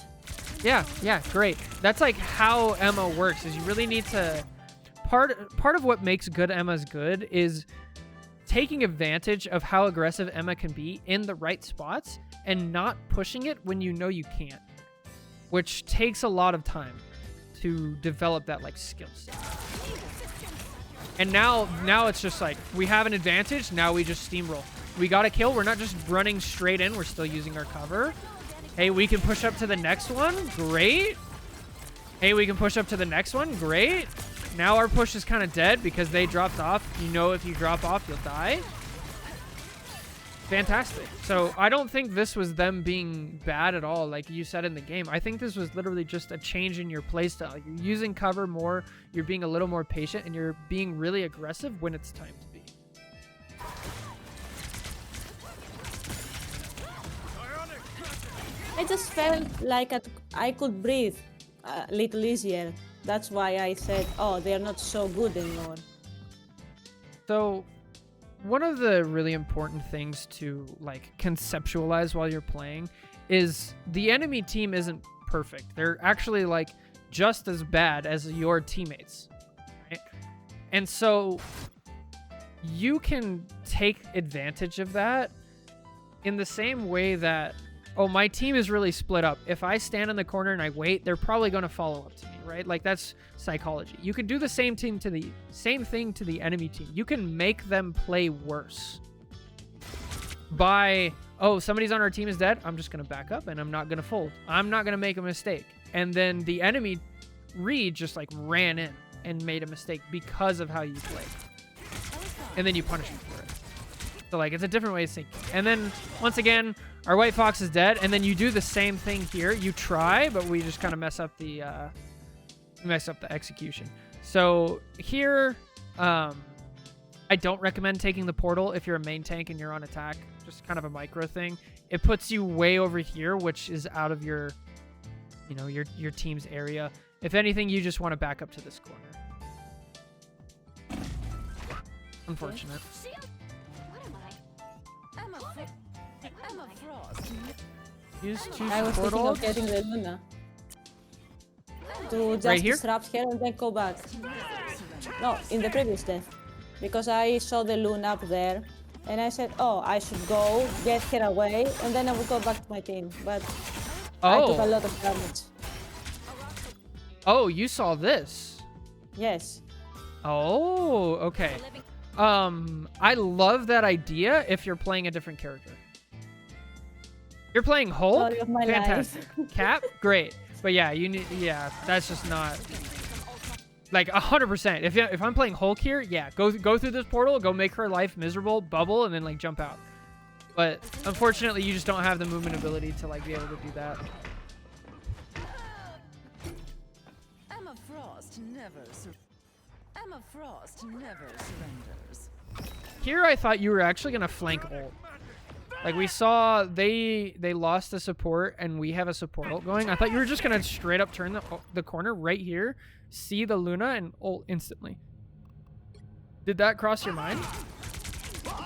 Yeah, great. That's like how Emma works. Is you really need to. Part of what makes good Emmas good is taking advantage of how aggressive Emma can be in the right spots and not pushing it when you know you can't, which takes a lot of time to develop that like skill set. And now it's just like, we have an advantage, now we just steamroll. We got a kill, we're not just running straight in, we're still using our cover. Hey, we can push up to the next one, great. Hey, we can push up to the next one. Great. Now our push is kind of dead because they dropped off. You know if you drop off, you'll die. Fantastic. So I don't think this was them being bad at all, like you said in the game. I think this was literally just a change in your playstyle. You're using cover more, you're being a little more patient, and you're being really aggressive when it's time to be. I just felt like I could breathe a little easier. That's why I said, oh, they're not so good anymore. So one of the really important things to like conceptualize while you're playing is the enemy team isn't perfect. They're actually like just as bad as your teammates, right? And so you can take advantage of that in the same way that, oh, my team is really split up. If I stand in the corner and I wait, they're probably going to follow up to me, right? Like that's psychology. You can do the same thing to the enemy team. You can make them play worse by, oh, somebody's on our team is dead. I'm just going to back up and I'm not going to fold. I'm not going to make a mistake. And then the enemy Reed just like ran in and made a mistake because of how you played. And then you punish him for it. So like it's a different way of thinking. And then once again, our white fox is dead, and then you do the same thing here. You try, but we just kind of mess up the execution. So here, I don't recommend taking the portal if you're a main tank and you're on attack. Just kind of a micro thing. It puts you way over here, which is out of your, you know, your team's area. If anything, you just want to back up to this corner. Unfortunate. Shield. What am I? Emma Frost. Use two I was support thinking of ults. getting the Luna. To just Right here? disrupt her and then go back. No, in the previous death. Because I saw the Luna up there. And I said, oh, I should go, get her away, and then I will go back to my team. But I took a lot of damage. Oh, you saw this. Yes. Oh, okay. I love that idea if you're playing a different character. You're playing Hulk? Story of my life. Fantastic. Cap? Great. But yeah, that's just not like 100%. If I'm playing Hulk here, yeah, go through this portal, go make her life miserable, bubble, and then like jump out. But unfortunately, you just don't have the movement ability to like be able to do that. Emma Frost never surrenders. Here, I thought you were actually gonna flank ult. Like we saw, they lost the support, and we have a support ult going. I thought you were just gonna straight up turn the corner right here, see the Luna, and ult instantly. Did that cross your mind?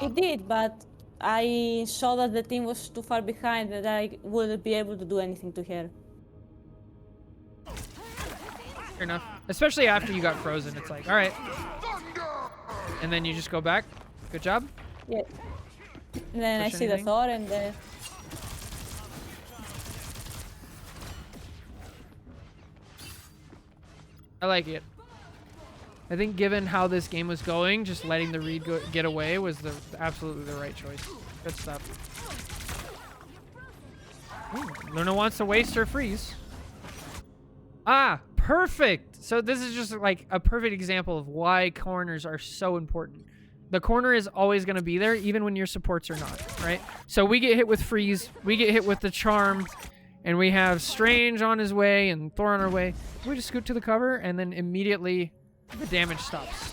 It did, but I saw that the team was too far behind that I wouldn't be able to do anything to her. Fair enough. Especially after you got frozen, it's like, all right. And then you just go back. Good job. Yeah. And then I Push see anything? the Thor and I like it. I think given how this game was going, just letting the Reed get away was absolutely the right choice. Good stuff. Ooh, Luna wants to waste her freeze. Ah, perfect. So this is just like a perfect example of why corners are so important. The corner is always going to be there, even when your supports are not, right? So we get hit with freeze, we get hit with the charm, and we have Strange on his way and Thor on our way. We just scoot to the cover, and then immediately the damage stops.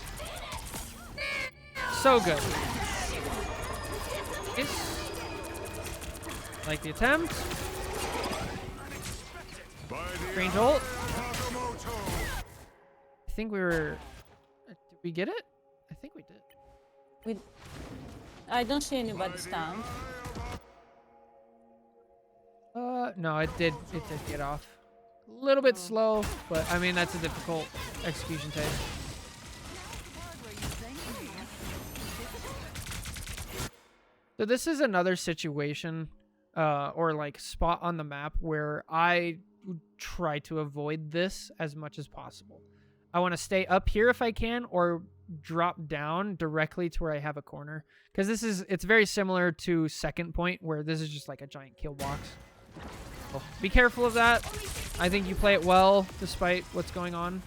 So good. Nice. Like the attempt. Strange ult. I think we were... Did we get it? I think we did. I don't see anybody stand. No, it did get off. A little bit slow, but I mean, that's a difficult execution type. So this is another situation, or like spot on the map where I try to avoid this as much as possible. I want to stay up here if I can, or drop down directly to where I have a corner. Because it's very similar to second point, where this is just like a giant kill box. Be careful of that. I think you play it well despite what's going on.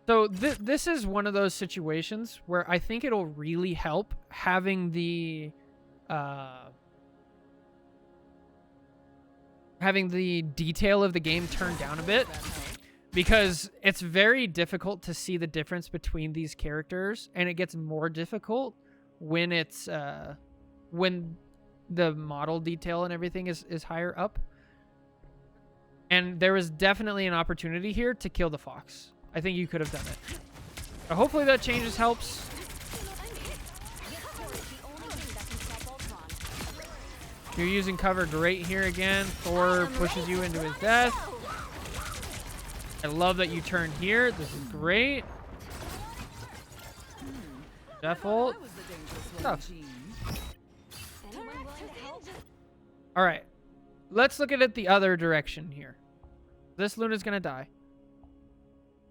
So this is one of those situations where I think it'll really help having the detail of the game turned down a bit, because it's very difficult to see the difference between these characters, and it gets more difficult when it's when the model detail and everything is higher up. And there was definitely an opportunity here to kill the fox. I think you could have done it. So hopefully that changes helps. You're using cover great here again. Thor pushes you into his death. I love that you turn here. This is great. Death ult. That was the dangerous one, Tough. Jean. All right. Let's look at it the other direction here. This Luna's going to die.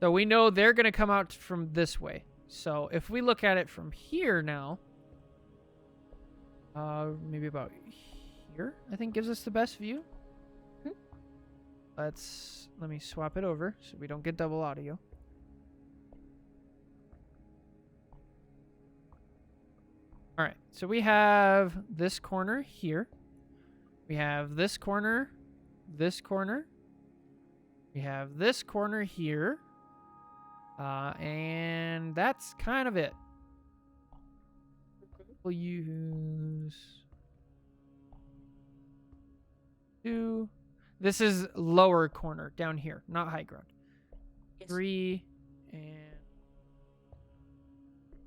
So we know they're going to come out from this way. So if we look at it from here now, maybe about here, I think gives us the best view. Let me swap it over so we don't get double audio. All right, so we have this corner here. We have this corner, this corner. We have this corner here. And that's kind of it. We'll use 2. This is lower corner down here, not high ground. Yes. 3 and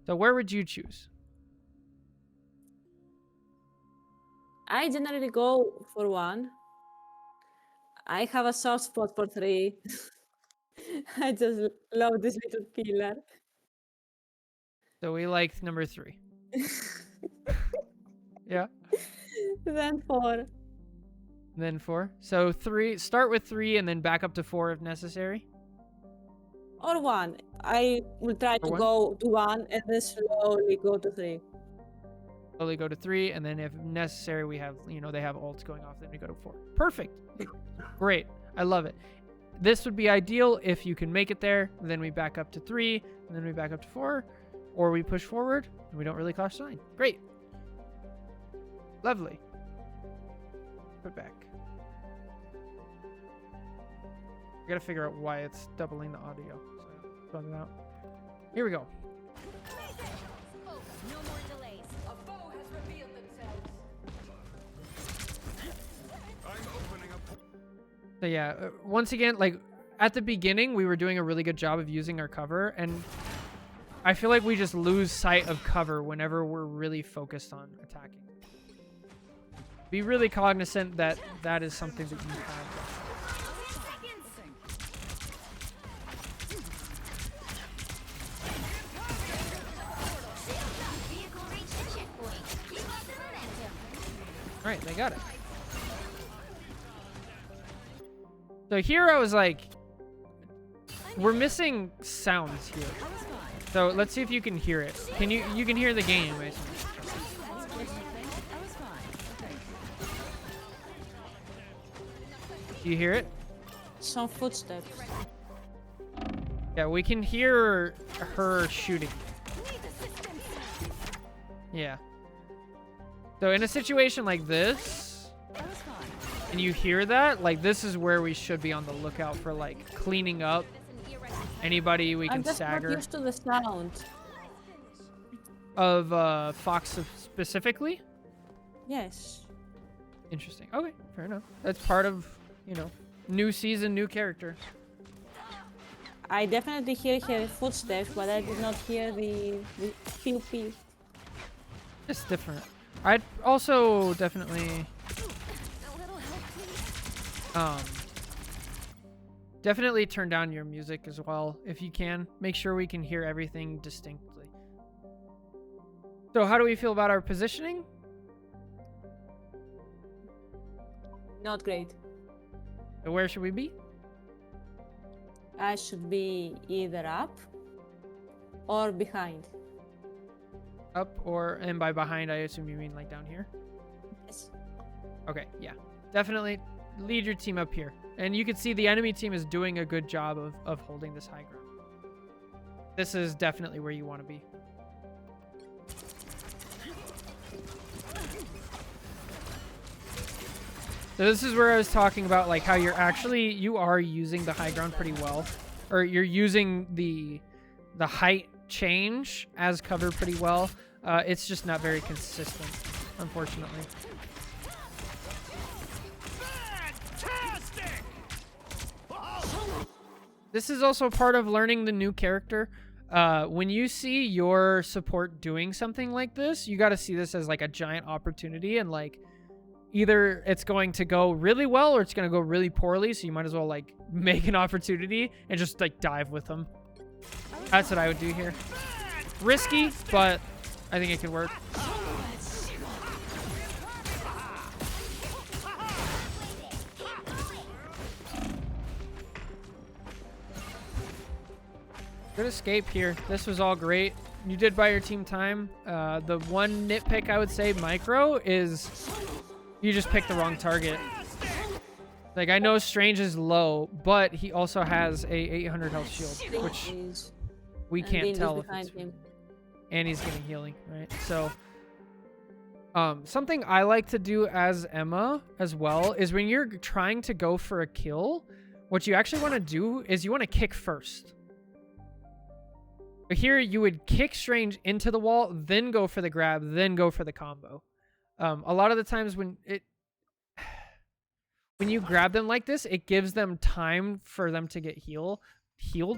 so where would you choose? I generally go for 1. I have a soft spot for 3. I just love this little pillar. So we like number 3. Yeah. Then 4. And then 4. So 3. Start with 3 and then back up to 4 if necessary. Or 1. I will try to 1? go to 1 and then slowly go to 3. Slowly go to 3, and then if necessary, we have, they have ults going off, then we go to 4. Perfect. Great. I love it. This would be ideal if you can make it there. Then we back up to 3, and then we back up to 4, or we push forward, and we don't really cost 9. Great. Lovely. Put back. I gotta figure out why it's doubling the audio. So sort it out. Here we go. No more delays. I'm opening a So yeah, once again, like at the beginning, we were doing a really good job of using our cover, and I feel like we just lose sight of cover whenever we're really focused on attacking. Be really cognizant that that is something that you have. Vehicle reached the checkpoint. Keep up the momentum. All right, they got it. So here I was like, we're missing sounds here. I was fine. So let's see if you can hear it. You can hear the game, Mason. I was fine. Okay. Do you hear it? Some footsteps. Yeah, we can hear her shooting. Yeah. So in a situation like this, I was fine. and you hear that, like this is where we should be on the lookout for like cleaning up anybody we can I'm just stagger. not used to the sound. Of Fox specifically? Yes. Interesting. Okay, fair enough. That's part of, new season, new character. I definitely hear her footsteps, but I did not hear the pew pew. It's different. I'd also definitely definitely turn down your music as well if you can. Make sure we can hear everything distinctly. So how do we feel about our positioning? Not great. So where should we be? I should be either up or behind? Up and by behind, I assume you mean like down here? Yes. Okay, yeah. Definitely lead your team up here. And you can see the enemy team is doing a good job of holding this high ground. This is definitely where you want to be. So this is where I was talking about like how you are using the high ground pretty well. Or you're using the height change as cover pretty well. It's just not very consistent, unfortunately. Fantastic! This is also part of learning the new character. When you see your support doing something like this, you got to see this as like a giant opportunity, and like either it's going to go really well or it's going to go really poorly, so you might as well like make an opportunity and just like dive with them. That's what I would do here. Risky, but I think it could work. Good escape here. This was all great. You did buy your team time. The one nitpick I would say, Micro, is you just picked the wrong target. Like, I know Strange is low, but he also has a 800 health shield, which He's- we and can't Dean is tell if behind it's... him. And he's getting healing, right? So, something I like to do as Emma as well is when you're trying to go for a kill, what you actually want to do is you want to kick first. But here you would kick Strange into the wall, then go for the grab, then go for the combo. A lot of the times when you grab them like this, it gives them time for them to get healed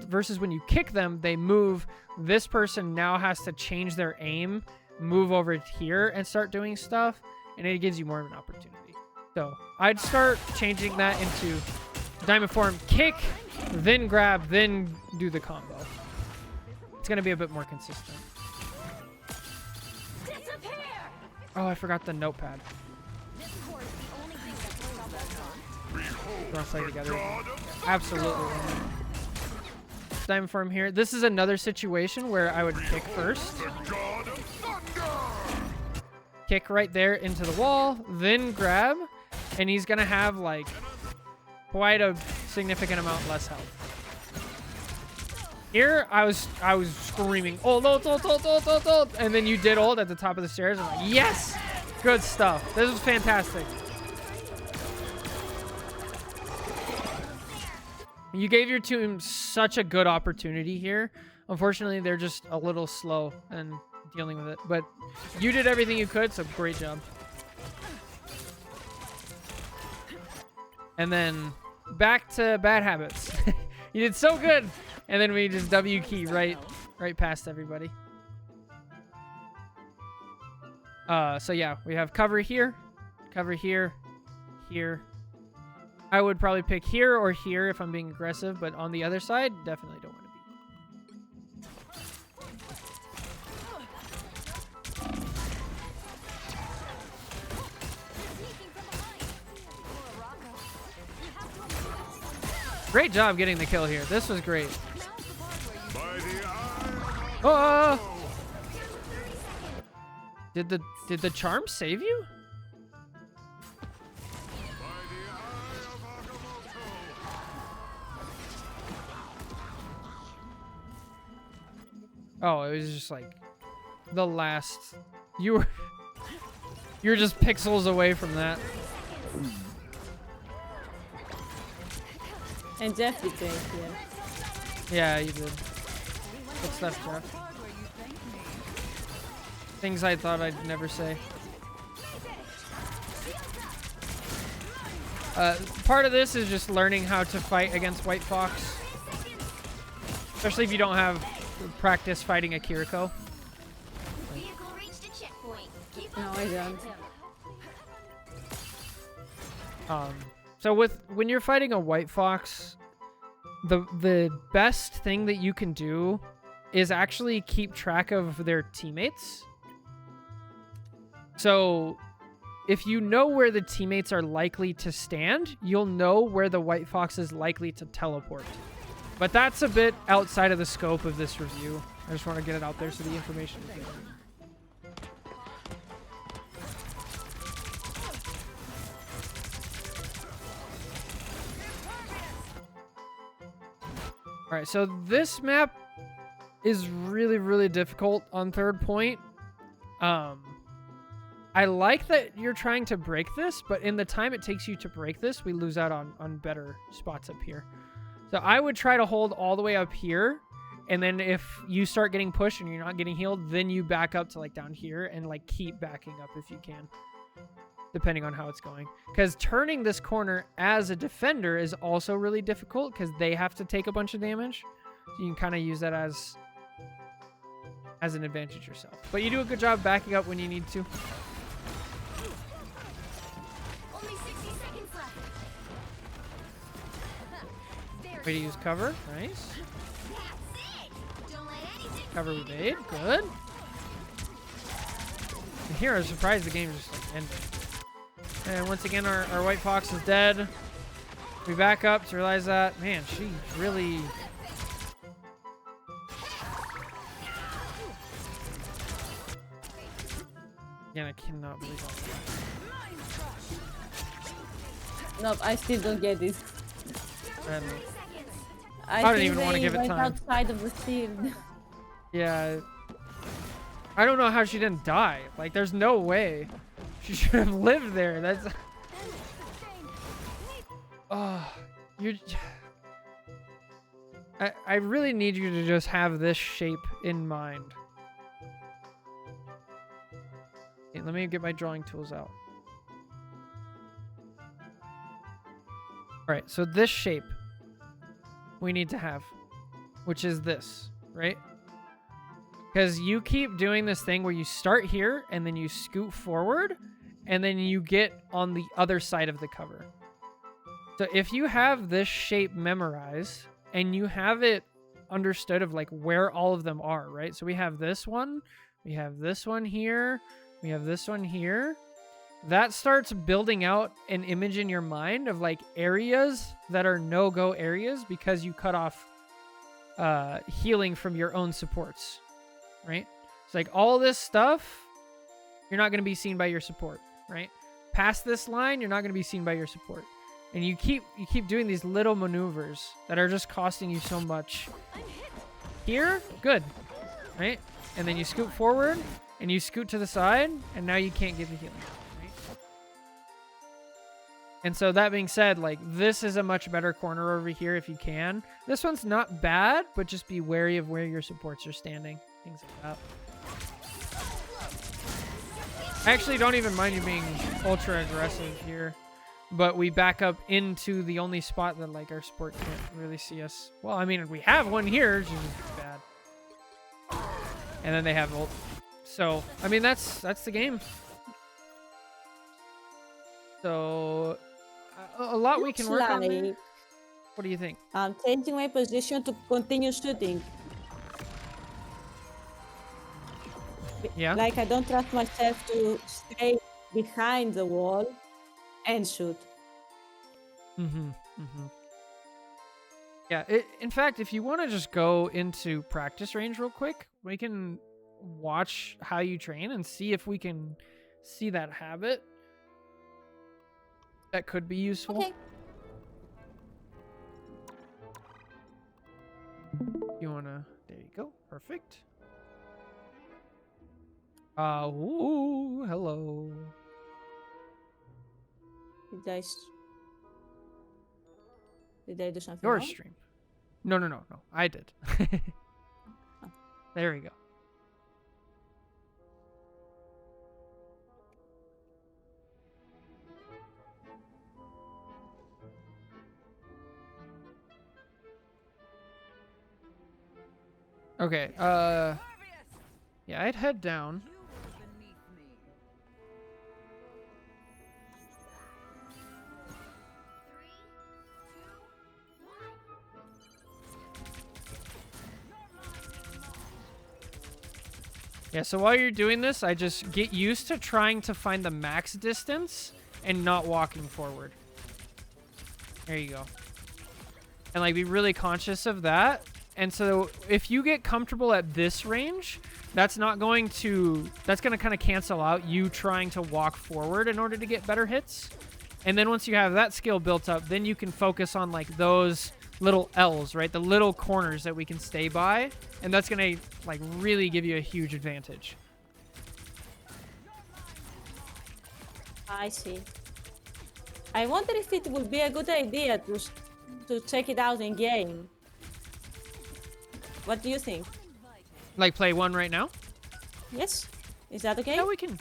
versus when you kick them, they move. This person now has to change their aim, move over here and start doing stuff, and it gives you more of an opportunity. So I'd start changing that into Diamond Form, kick, then grab, then do the combo. It's going to be a bit more consistent. Oh, I forgot the notepad. You want to play together? Absolutely. Diamond Form here. This is another situation where I would kick first. Kick right there into the wall, then grab, and he's going to have like quite a significant amount less health. Here, I was screaming, ult, and then you did ult at the top of the stairs. I'm like, yes! Good stuff. This was fantastic. You gave your team such a good opportunity here. Unfortunately, they're just a little slow and dealing with it. But you did everything you could, so great job. And then back to bad habits. You did so good. And then we just W key right past everybody. So yeah, we have cover here, here. I would probably pick here or here if I'm being aggressive, but on the other side, definitely don't want to be. Great job getting the kill here. This was great. By the eye of Oh! Did the charm save you? Oh, it was just like the last. You're just pixels away from that. And Jeff betrayed here. Yeah, you did. Good stuff, Jeff. Things I thought I'd never say. Part of this is just learning how to fight against White Fox. Especially if you don't have practice fighting a Kiriko. Vehicle reached a checkpoint. Keep No, up I the don't. momentum. So when you're fighting a White Fox, the best thing that you can do is actually keep track of their teammates. So if you know where the teammates are likely to stand, you'll know where the White Fox is likely to teleport. But that's a bit outside of the scope of this review. I just want to get it out there so the information is there. All right, so this map is really, really difficult on third point. I like that you're trying to break this, but in the time it takes you to break this, we lose out on better spots up here. So I would try to hold all the way up here, and then if you start getting pushed and you're not getting healed, then you back up to like down here and like keep backing up if you can, depending on how it's going. Because turning this corner as a defender is also really difficult because they have to take a bunch of damage. So you can kind of use that as an advantage yourself. But you do a good job backing up when you need to. Only 60 seconds left. There Way to use cover. Nice. That's it. Don't let anything Cover we made. Good. And here I was surprised the game just like ended. And once again, our white fox is dead. We back up to realize that, man, she really... Again, I cannot believe that. No, I still don't get it. And, I don't think even wanna they give it went time. outside of the field. yeah. I don't know how she didn't die. Like, there's no way. She should have lived there. That's... Oh, you're... I really need you to just have this shape in mind. Okay, let me get my drawing tools out. Alright, so this shape we need to have, which is this, right? Because you keep doing this thing where you start here and then you scoot forward and then you get on the other side of the cover. So if you have this shape memorized and you have it understood of like where all of them are, right? So we have this one here, we have this one here. That starts building out an image in your mind of like areas that are no-go areas because you cut off healing from your own supports, right? It's like all this stuff, you're not going to be seen by your support, right? Past this line, you're not going to be seen by your support. And you keep doing these little maneuvers that are just costing you so much. Here, good, right? And then you scoot forward and you scoot to the side, and now you can't get the healing. Right? And so that being said, like this is a much better corner over here if you can. This one's not bad, but just be wary of where your supports are standing. Things like that. I actually don't even mind you being ultra aggressive here. But we back up into the only spot that like our support can't really see us. Well, I mean, we have one here, which is bad. And then they have ult. So, I mean, that's the game. So, a lot we can work on there. What do you think? I'm changing my position to continue shooting. Yeah? Like I don't trust myself to stay behind the wall and shoot. Yeah, in fact, if you want to just go into practice range real quick, we can watch how you train and see if we can see that habit. That could be useful. Okay. You wanna... There you go. Perfect. Ooh, hello. Did I do something Your wrong? stream. No. I did. There we go. Okay, yeah, I'd head down. You were beneath me. Yeah, so while you're doing this, I just get used to trying to find the max distance and not walking forward. There you go. And like be really conscious of that And so if you get comfortable at this range, that's going to kind of cancel out you trying to walk forward in order to get better hits. And then once you have that skill built up, then you can focus on like those little L's, right? The little corners that we can stay by. And that's going to like really give you a huge advantage. I see. I wonder if it would be a good idea to check it out in game. What do you think? Like play one right now? Yes? Is that okay? Yeah, we can.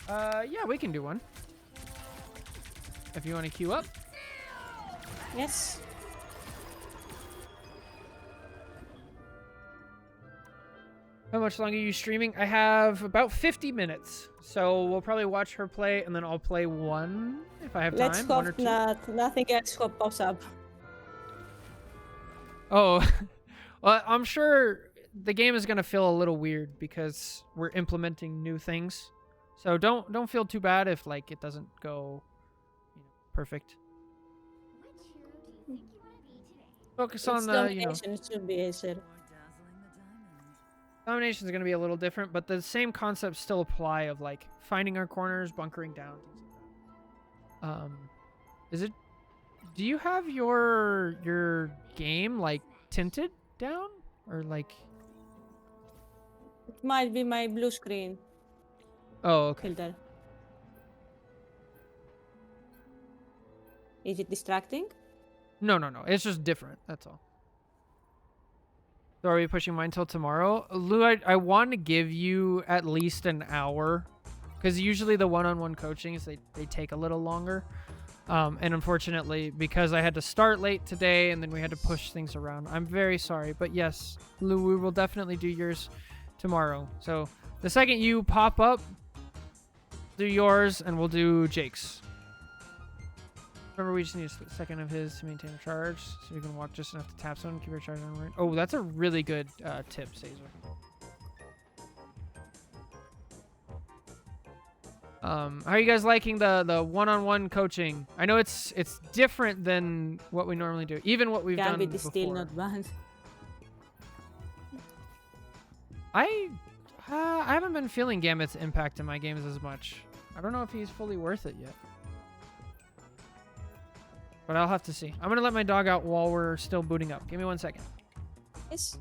Yeah, we can do one. If you want to queue up. Yes. How much longer are you streaming? I have about 50 minutes. So we'll probably watch her play, and then I'll play one if I have Let's time. One or hope two. nothing else pops up. Oh, well, I'm sure the game is gonna feel a little weird because we're implementing new things. So don't feel too bad if like it doesn't go, perfect. Which hero do you think you want to be today? Focus It's on the, domination, it should be easier. More dazzling the diamond. domination is gonna be a little different, but the same concepts still apply of like finding our corners, bunkering down, things like that. Is it? Do you have your game like tinted down or like? It might be my blue screen Oh, okay. filter. Is it distracting? No. It's just different. That's all. So are we pushing mine till tomorrow? Lou, I want to give you at least an hour because usually the one-on-one coachings, they take a little longer. And unfortunately, because I had to start late today and then we had to push things around, I'm very sorry. But yes, Lou, we will definitely do yours tomorrow. So the second you pop up, do yours and we'll do Jake's. Remember, we just need a second of his to maintain a charge, so you can walk just enough to tap someone, keep your charge on right. Oh, that's a really good tip, Caesar. How are you guys liking the one-on-one coaching? I know it's different than what we normally do, even what we've done Gambit is before. still not banned. I haven't been feeling Gambit's impact in my games as much. I don't know if he's fully worth it yet. But I'll have to see. I'm going to let my dog out while we're still booting up. Give me 1 second. Yes.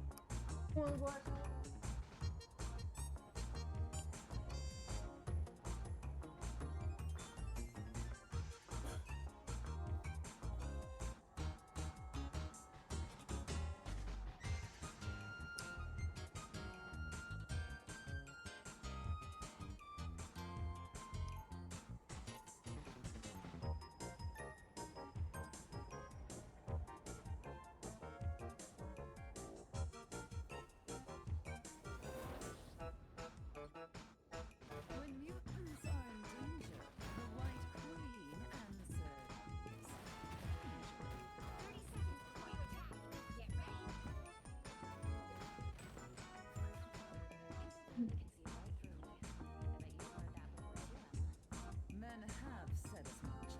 When mutants are in danger, the White Queen answers. 30 seconds before you attack. Get ready. Men have said as much.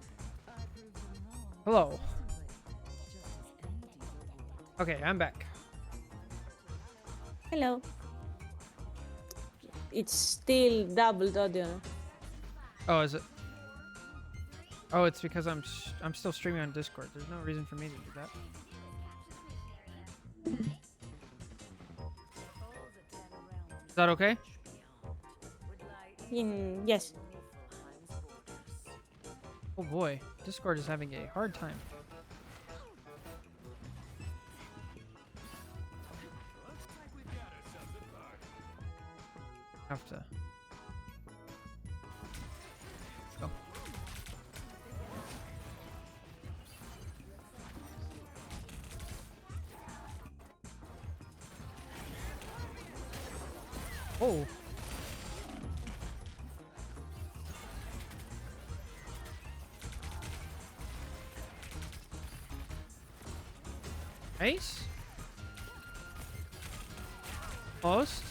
I proved them wrong. Hello. Just as any dealer would. Okay, I'm back. Hello. It's still doubled audio. Oh, is it? Oh, it's because I'm still streaming on Discord. There's no reason for me to do that. Is that okay? Yes. Oh boy, Discord is having a hard time. Have to. Let's go. Oh. Nice. Post.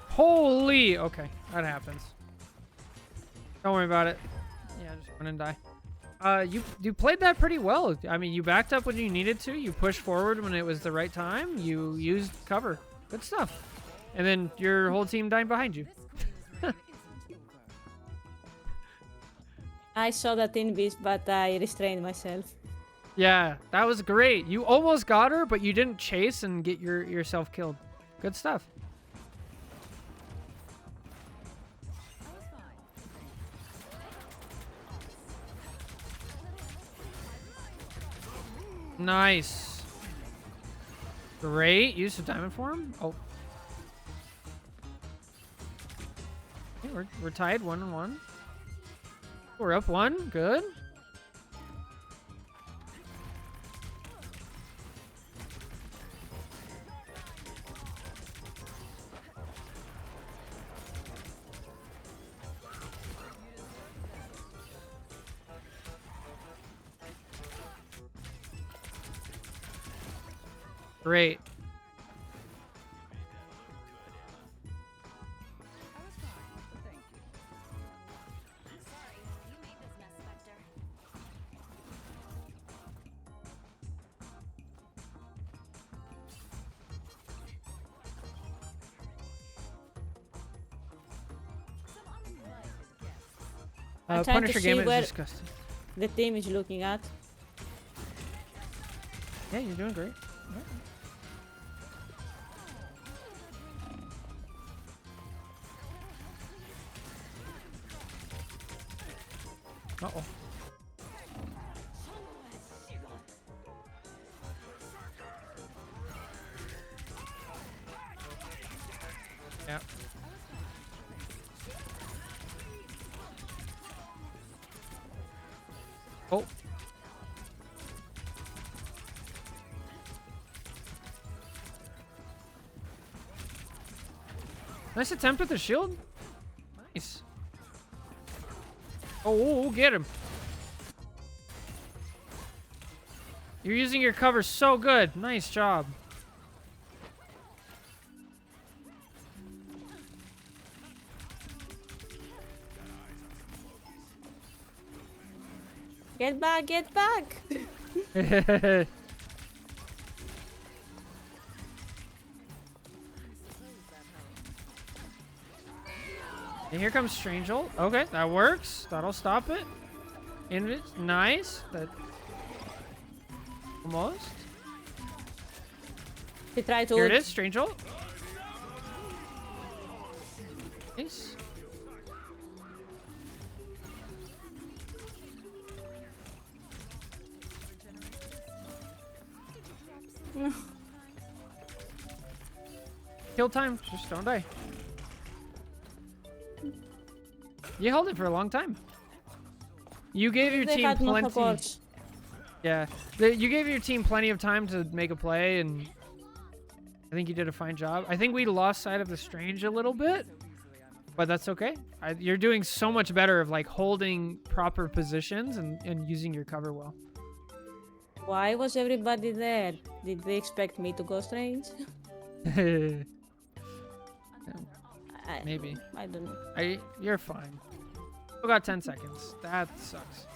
Holy! Okay, that happens. Don't worry about it. Yeah, just run and die. You played that pretty well. I mean, you backed up when you needed to. You pushed forward when it was the right time. You used cover. Good stuff. And then your whole team died behind you. I saw that invis, but I restrained myself. Yeah, that was great. You almost got her, but you didn't chase and get yourself killed. Good stuff. Nice. Great. Use of diamond form. Oh. Okay, we're tied 1-1. We're up 1. Good. Great. Sorry, you made this mess, Spectre. I'm trying to Punisher see game is where- disgusting. The team is looking at. Yeah, you're doing great. Uh-oh. Yeah. Oh. Nice attempt with the shield. Nice. Oh, get him. You're using your cover so good. Nice job. Get back, get back! And here comes Strange Ult. Okay, that works. That'll stop it. Nice. That almost. He tried to Here it ult. is, Strange Ult. Nice. Kill time. Just don't die. You held it for a long time. You gave your They team had no plenty. supports. Yeah, you gave your team plenty of time to make a play, and I think you did a fine job. I think we lost sight of the Strange a little bit, but that's okay. You're doing so much better of like holding proper positions and using your cover well. Why was everybody there? Did they expect me to go strange? Maybe. I don't know. You're fine. Still got 10 seconds. That sucks.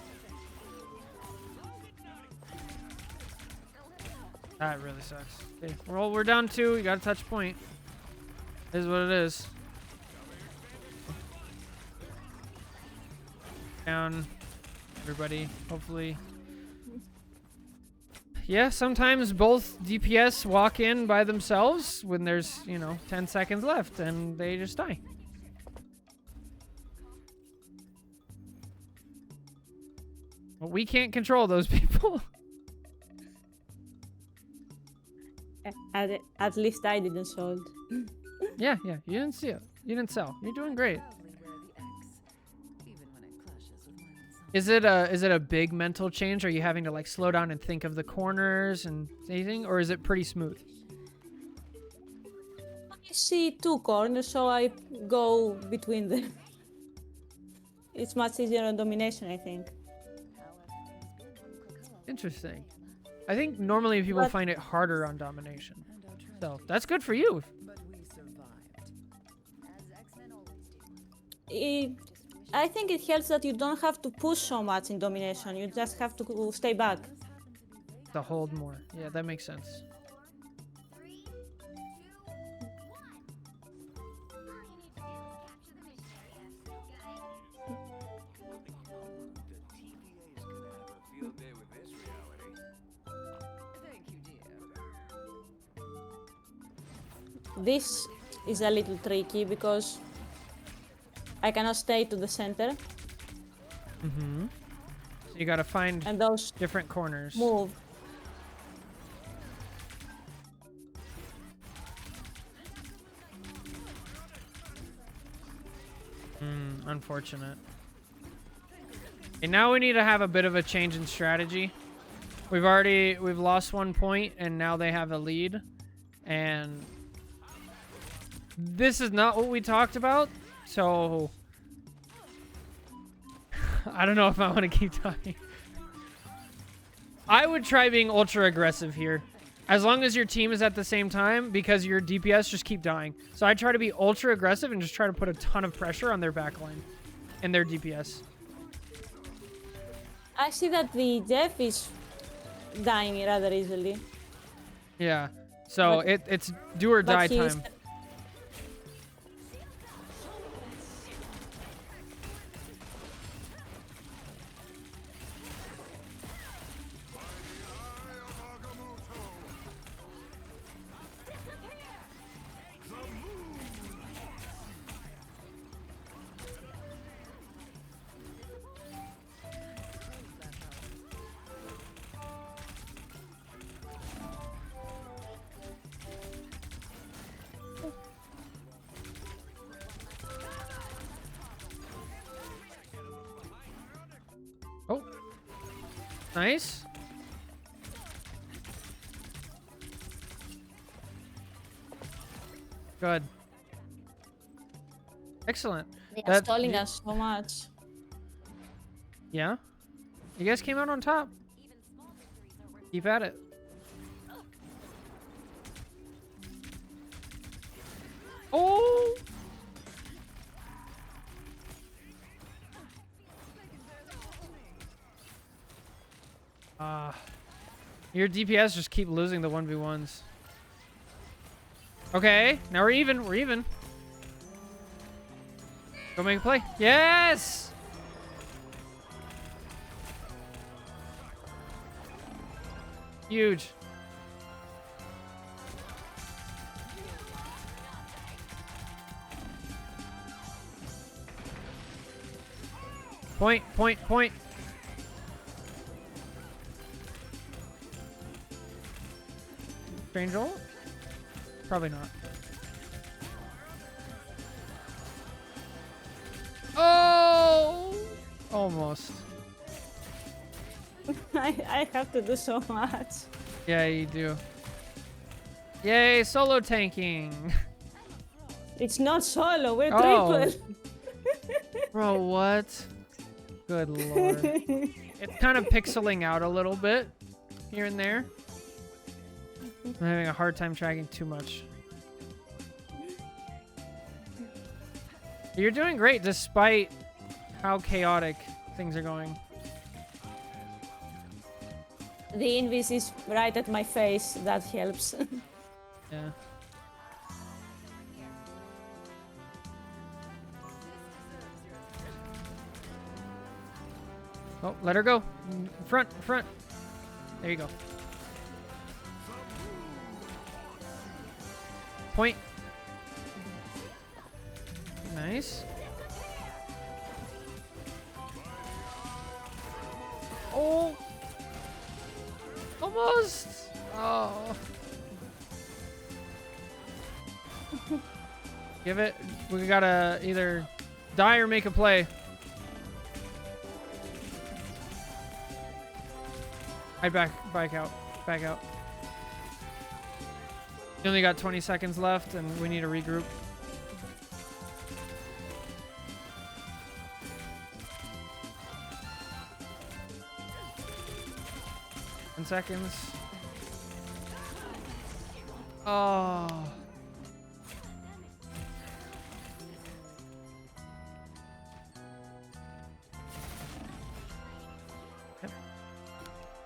That really sucks. Okay, well, we're down 2. You got a touch point. Is what it is. Down, everybody. Hopefully. Yeah, sometimes both DPS walk in by themselves when there's, 10 seconds left and they just die. Well, we can't control those people. At least I didn't sold. Yeah, you didn't see it. You didn't sell. You're doing great. Proudly wear the X, even when it clashes with my own son. Is it a big mental change? Are you having to like slow down and think of the corners and anything, or is it pretty smooth? I see 2 corners, so I go between them. It's much easier on domination, I think. Interesting. I think normally people But- find it harder on domination. And I'll try, So that's good for you. but we survived. As X-Men always do. It, I think it helps that you don't have to push so much in domination. You just have to stay back. To hold more. Yeah, that makes sense. 3, 2, 1. All you need to do is capture the mission area. Got it? The TVA is gonna have a field day with this reality. Thank you, dear. This is a little tricky because I cannot stay to the center Mm-hmm. So you gotta find and those different corners. move. Unfortunate. And now we need to have a bit of a change in strategy. We've lost 1 point and now they have a lead. And this is not what we talked about. So I don't know if I want to keep talking. I would try being ultra aggressive here. As long as your team is at the same time, because your DPS just keep dying. So I try to be ultra aggressive and just try to put a ton of pressure on their backline and their DPS. I see that the Jeff is dying rather easily. Yeah. So But- it's do or die But he's time. Oh. Nice. Good. Excellent. They are stalling us so much. Yeah. You guys came out on top. Keep at it. Oh! Your DPS just keep losing the 1v1s. Okay, now we're even. We're even. Go make a play. Yes! Huge. Point, point, point. Strange ult? Probably not. Oh! Almost. I have to do so much. Yeah, you do. Yay, solo tanking. It's not solo, we're Oh. triple. Bro, what? Good lord. It's kind of pixeling out a little bit here and there. I'm having a hard time tracking too much. You're doing great despite how chaotic things are going. The invis is right at my face, that helps. Yeah. Oh, let her go. Front, front. There you go. Point. Nice. Oh. Almost. Oh. Give it. We gotta either die or make a play. I back out. Back out. You only got 20 seconds left and we need to regroup. Seconds. Oh.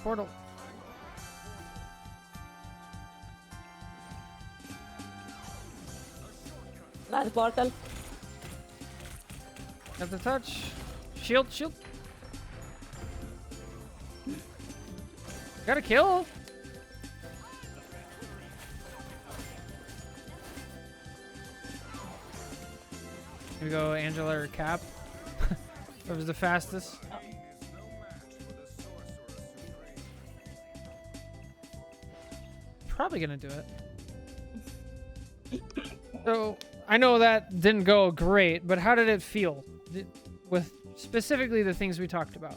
Portal. That portal. Got the touch. Shield, shield. Got a kill. Here we go, Angela or Cap. Whoever's the fastest. Probably gonna do it. So I know that didn't go great, but how did it feel with specifically the things we talked about?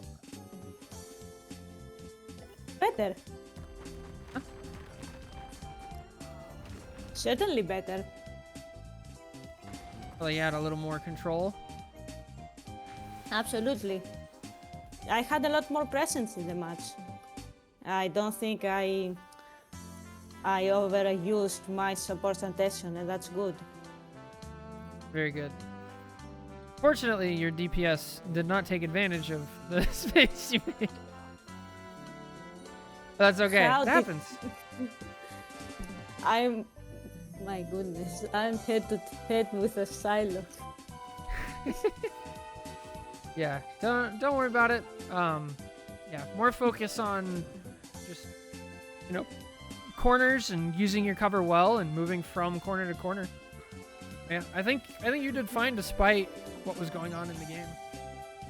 Better. Certainly better. Well, you had a little more control. Absolutely. I had a lot more presence in the match. I don't think I overused my support sensation, and that's good. Very good. Fortunately, your DPS did not take advantage of the space you made. But that's okay. How It did- happens. My goodness, I'm head to head with a silo. Yeah, don't worry about it. Yeah, more focus on just corners and using your cover well and moving from corner to corner. Yeah, I think you did fine despite what was going on in the game.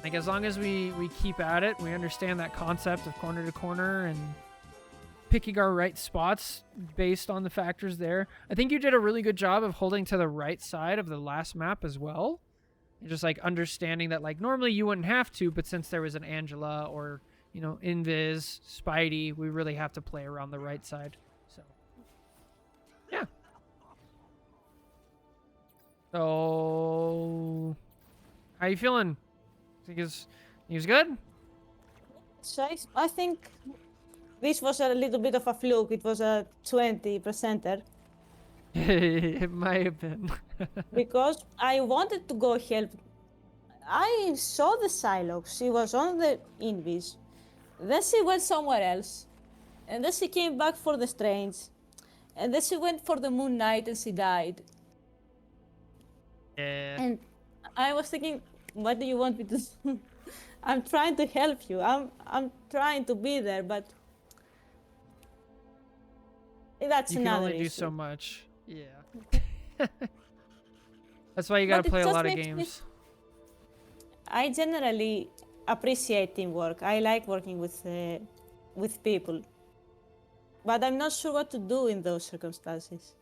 Like as long as we keep at it, we understand that concept of corner to corner and picking our right spots based on the factors there. I think you did a really good job of holding to the right side of the last map as well. And just like understanding that like normally you wouldn't have to, but since there was an Angela or, Invis, Spidey, we really have to play around the right side. So, yeah. So, how you feeling? Think he was good? So I think this was a little bit of a fluke. It was a 20%er It might have been. because I wanted to go help. I saw the Psylocke. She was on the Invis. Then she went somewhere else. And then she came back for the Strange. And then she went for the Moon Knight and she died. Yeah. And I was thinking, what do you want me to do? I'm trying to help you. I'm trying to be there, but that's You can another only do issue. so much. Yeah. That's why you gotta But it play a just lot of makes me- games. I generally appreciate teamwork. I like working with people, but I'm not sure what to do in those circumstances.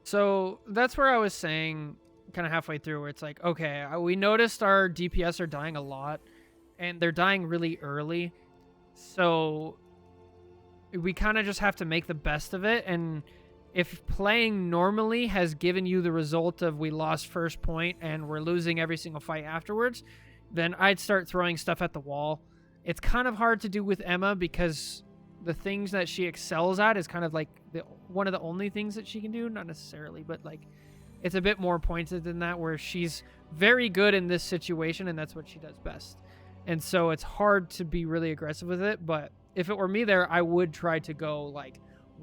So that's where I was saying kind of halfway through where it's like, okay, we noticed our DPS are dying a lot and they're dying really early. So we kind of just have to make the best of it. And if playing normally has given you the result of we lost first point and we're losing every single fight afterwards, then I'd start throwing stuff at the wall. It's kind of hard to do with Emma because the things that she excels at is kind of like one of the only things that she can do. Not necessarily, but like it's a bit more pointed than that, where she's very good in this situation and that's what she does best. And so it's hard to be really aggressive with it. But if it were me there, I would try to go like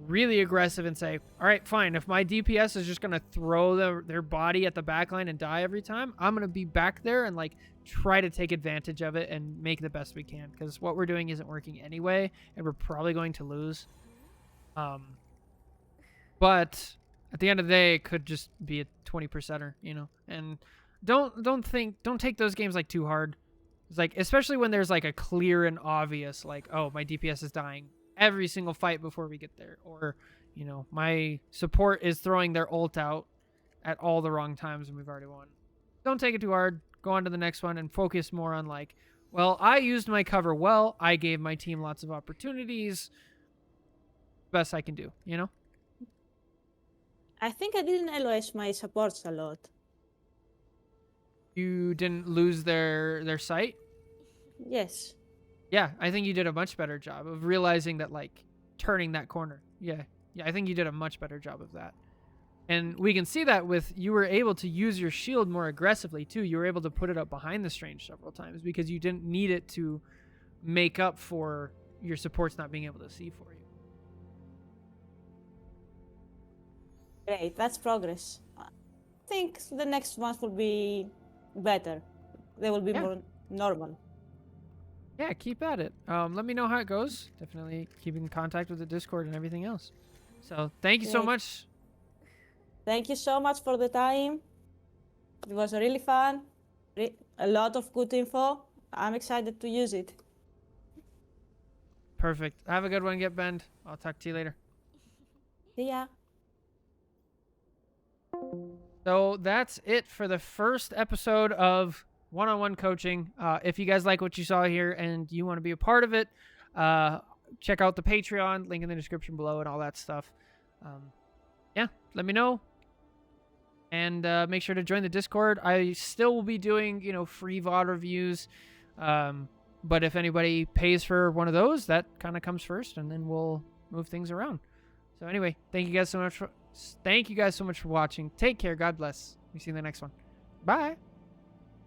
really aggressive and say, all right, fine. If my DPS is just going to throw their body at the back line and die every time, I'm going to be back there and like try to take advantage of it and make the best we can. Because what we're doing isn't working anyway, and we're probably going to lose. But at the end of the day, it could just be a 20%er, and don't take those games like too hard. It's like, especially when there's like a clear and obvious, like, oh, my DPS is dying every single fight before we get there. Or, my support is throwing their ult out at all the wrong times and we've already won. Don't take it too hard. Go on to the next one and focus more on like, well, I used my cover well. I gave my team lots of opportunities. Best I can do, I think I didn't LOS my supports a lot. You didn't lose their sight. Yes. Yeah, I think you did a much better job of realizing that, like, turning that corner. Yeah, I think you did a much better job of that. And we can see that with you were able to use your shield more aggressively, too. You were able to put it up behind the Strange several times because you didn't need it to make up for your support's not being able to see for you. Great, that's progress. I think the next ones will be better. They will be Yeah. more normal. Yeah, keep at it. Let me know how it goes. Definitely keep in contact with the Discord and everything else. So thank you so Great. much. Thank you so much for the time. It was really fun. A lot of good info. I'm excited to use it. Perfect. Have a good one, Get Bend. I'll talk to you later. See ya. So that's it for the first episode of one-on-one coaching. If you guys like what you saw here and you want to be a part of it, check out the Patreon, link in the description below and all that stuff. Yeah, let me know. And make sure to join the Discord. I still will be doing, free VOD reviews. But if anybody pays for one of those, that kind of comes first, and then we'll move things around. So anyway, thank you guys so much for watching. Take care. God bless. We see you in the next one. Bye.